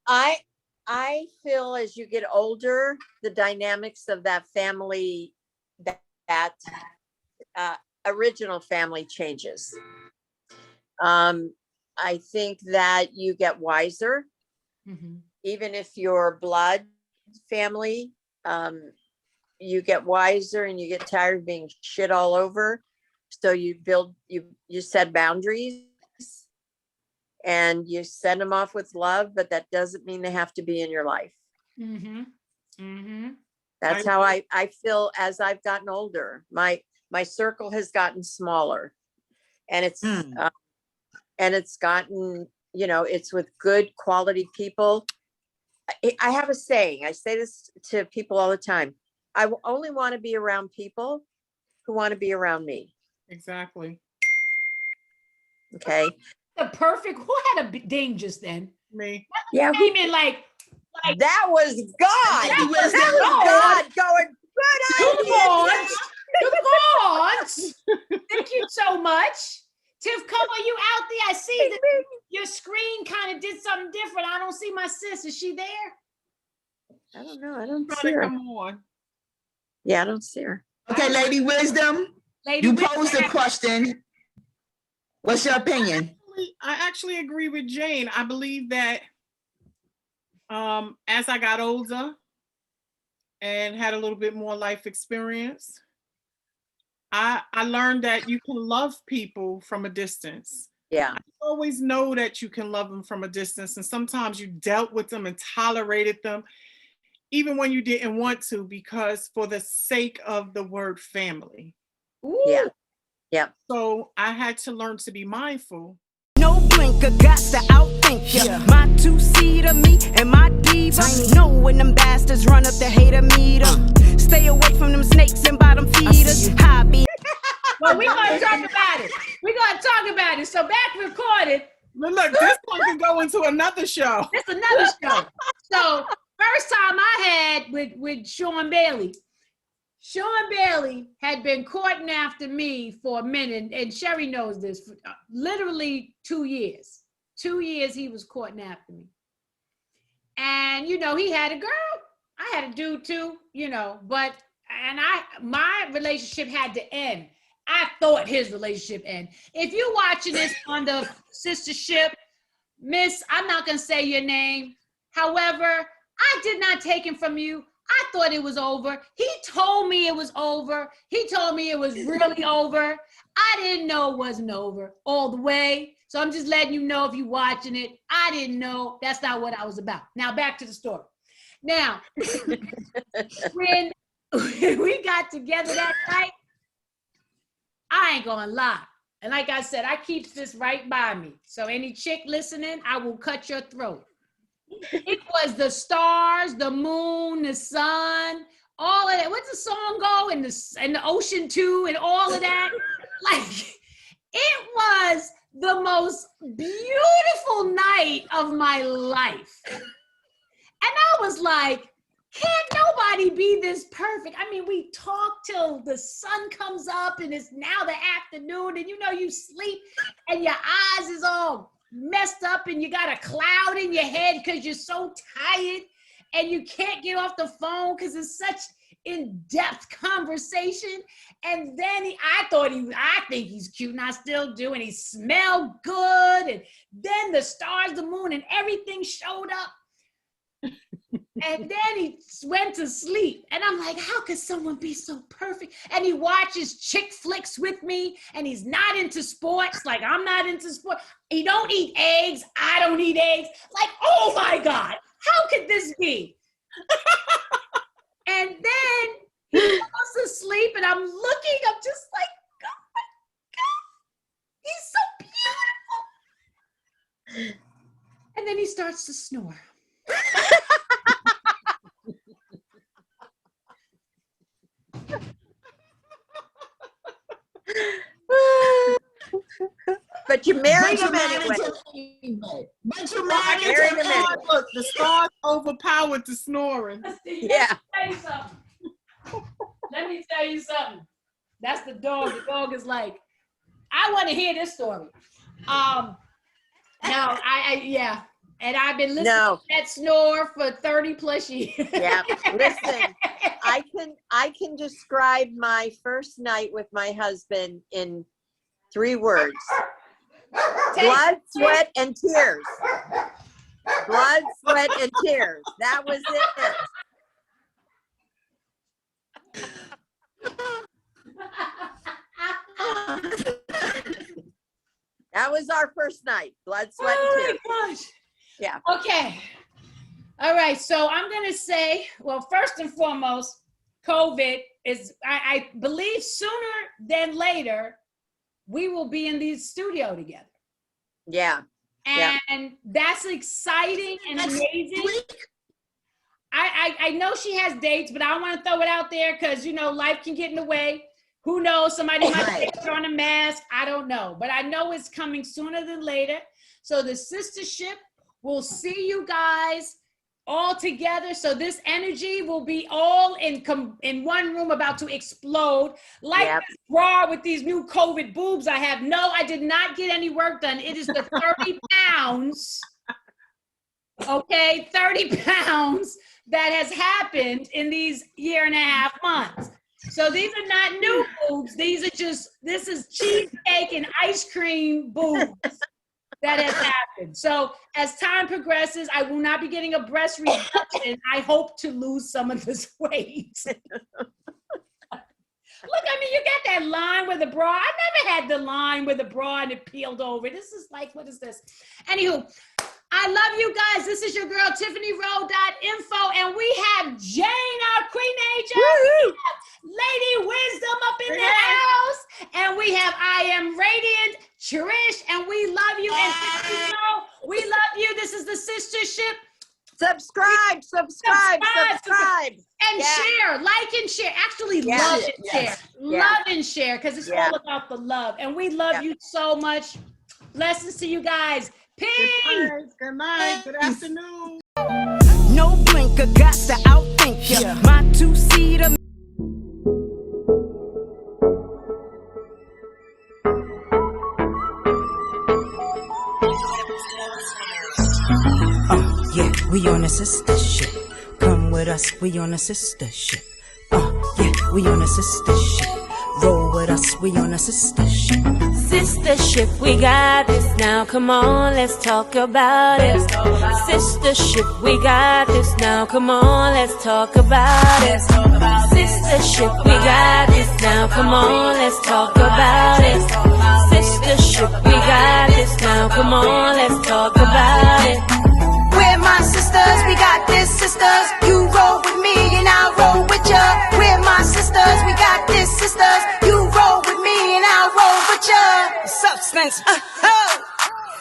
I feel as you get older, the dynamics of that family, that original family changes. I think that you get wiser, even if you're blood family, you get wiser and you get tired of being shit all over. So you set boundaries and you send them off with love, but that doesn't mean they have to be in your life. That's how I feel as I've gotten older. My circle has gotten smaller, and it's gotten, it's with good quality people. I have a saying, I say this to people all the time: I will only want to be around people who want to be around me. Exactly. Okay. The perfect, who had a ding just then? Me. Yeah. Came in like that was God. That was God going, good idea. The gods. much. Tiff, come on, you out there? I see that your screen kind of did something different. I don't see my sis. Is she there? I don't know. I don't Try see to her. come on. Yeah, I don't see her. Okay, Lady Wisdom, Lady you Wisdom, posed a question. What's your opinion? I actually agree with Jane. I believe that as I got older and had a little bit more life experience, I learned that you can love people from a distance. Yeah. I always know that you can love them from a distance, and sometimes you dealt with them and tolerated them even when you didn't want to, because for the sake of the word family. Ooh. Yeah. Yeah. So I had to learn to be mindful. No blinker, got to outthink ya. My two-seater, me and my diva. Know when them bastards run up the hater meter. Stay away from them snakes and bottom feeders. Hobby. Well, we're going to talk about it. We're going to talk about it. So back recorded. Look, this one can go into another show. It's another show. So first time I had with Sean Bailey. Sean Bailey had been courting after me for a minute, and Sherry knows this, for literally 2 years. 2 years he was courting after me. And, you know, he had a girl. I had a dude too, you know, but, my relationship had to end. I thought his relationship ended. If you're watching this on the Sistahship, Miss, I'm not going to say your name. However, I did not take him from you. I thought it was over. He told me it was over. He told me it was really over. I didn't know it wasn't over all the way. So I'm just letting you know if you're watching it. I didn't know. That's not what I was about. Now back to the story. Now, when we got together that night, I ain't gonna lie. And like I said, I keep this right by me. So any chick listening, I will cut your throat. It was the stars, the moon, the sun, all of that. What's the song go? And the ocean too, and all of that. Like, it was the most beautiful night of my life. And I was like, can't nobody be this perfect? I mean, we talk till the sun comes up and it's now the afternoon, and you know, you sleep and your eyes is all messed up and you got a cloud in your head because you're so tired and you can't get off the phone because it's such in-depth conversation. And then I think he's cute, and I still do, and he smelled good, and then the stars, the moon, and everything showed up. And then he went to sleep. And I'm like, how could someone be so perfect? And he watches chick flicks with me, and he's not into sports. Like, I'm not into sports. He don't eat eggs. I don't eat eggs. Like, oh my God, how could this be? And then he goes to sleep, and I'm looking, I'm just like, oh my God, he's so beautiful. And then he starts to snore. But you married him anyway. But you I married can him tell you, look, the stars overpowered the snoring. Yeah. Let me tell you something. That's the dog. The dog is like, I want to hear this story. Now, yeah. And I've been listening to that snore for 30 plus years. Yeah. Listen, I can describe my first night with my husband in 3 words. Blood, sweat, and tears. Blood, sweat, and tears. That was it. That was our first night. Blood, sweat, and tears. Oh my gosh. Yeah. Okay. All right. So I'm going to say, well, first and foremost, COVID is, I believe sooner than later, we will be in the studio together. Yeah. And that's exciting and amazing. I know she has dates, but I don't want to throw it out there because, you know, life can get in the way. Who knows? Somebody might put on a mask. I don't know. But I know it's coming sooner than later. So the Sistahship will see you guys all together. So this energy will be all in one room about to explode. Like this bra with these new COVID boobs I have. No, I did not get any work done. It is the 30 pounds, okay, 30 pounds that has happened in these 1.5 months. So these are not new boobs. These are this is cheesecake and ice cream boobs that has happened. So as time progresses, I will not be getting a breast reduction. I hope to lose some of this weight. Look, I mean, you got that line with the bra. I never had the line with the bra and it peeled over. This is like, what is this? Anywho, I love you guys. This is your girl, TiffanyRowe.info, and we have Jane, our Queen Angel. We have Lady Wisdom up in the house, and we have I Am Radiant, Trish, and we love you. And we love you. This is the Sistahship. Subscribe. And share, like and share. Actually, love and share. Love and share, because it's all about the love. And we love you so much. Blessings to you guys. Peace. Good night. Good afternoon. No blinker, got to outthink ya. My two-seater. Yeah, we on a sister ship. Come with us, we on a sister ship. Yeah, we on a sister ship. Roll with us, we on a sister ship. Sistahship, we got this now. Come on, let's talk about it. Sistahship, we got this now. Come on, let's talk about it. Sistahship, we got this now. Come on, let's talk about it. Sistahship, we got this now. Come on, let's talk about it. We're my sisters, we got this, sisters. You roll with me and I'll roll with ya. We're my sisters, we got this, sisters. You roll with me and I'll roll with ya. Substance,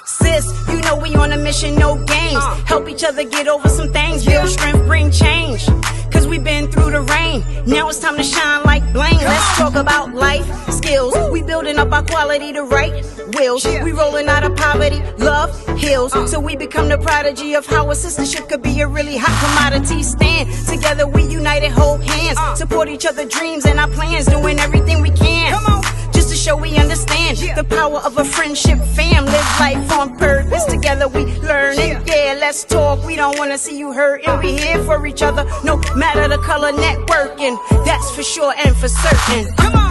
sis, you know we on a mission, no games. Help each other get over some things, build strength, bring change. Cause we've been through the rain, now it's time to shine like bling. Let's talk about life skills. We building up our quality to right wills. We rolling out of poverty, love heals. So we become the prodigy of how a sistership could be a really hot commodity. Stand together, we united, hold hands. Support each other dreams and our plans, doing everything we can. Come on. Just to show we understand the power of a friendship fam. Live life on purpose, together we learn it. Yeah, let's talk, we don't wanna see you hurt. And we here for each other, no matter the color, networking. That's for sure and for certain. Come on,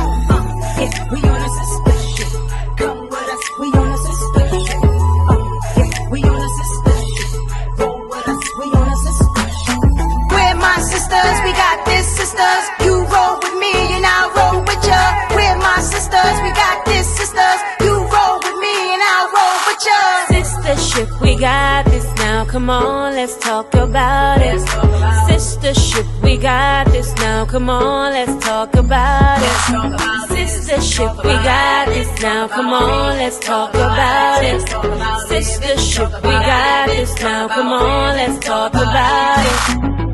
yeah, we on a sister ship. Come with us, we on a sister ship. Yeah, we on a sister ship. Roll with us, we on a sister ship. We're my sisters, we got this, sisters. You roll with me and I'll roll with ya. We're my sisters, we got this, sisters. You roll with me and I'll roll with ya. Sistahship, we got this now. Come on, let's talk about it. Sistahship, we got this now. Come on, let's talk about it. Sistahship, we got this now. Come on, let's talk about it. Sistahship, we got this now. Come on, let's talk about it.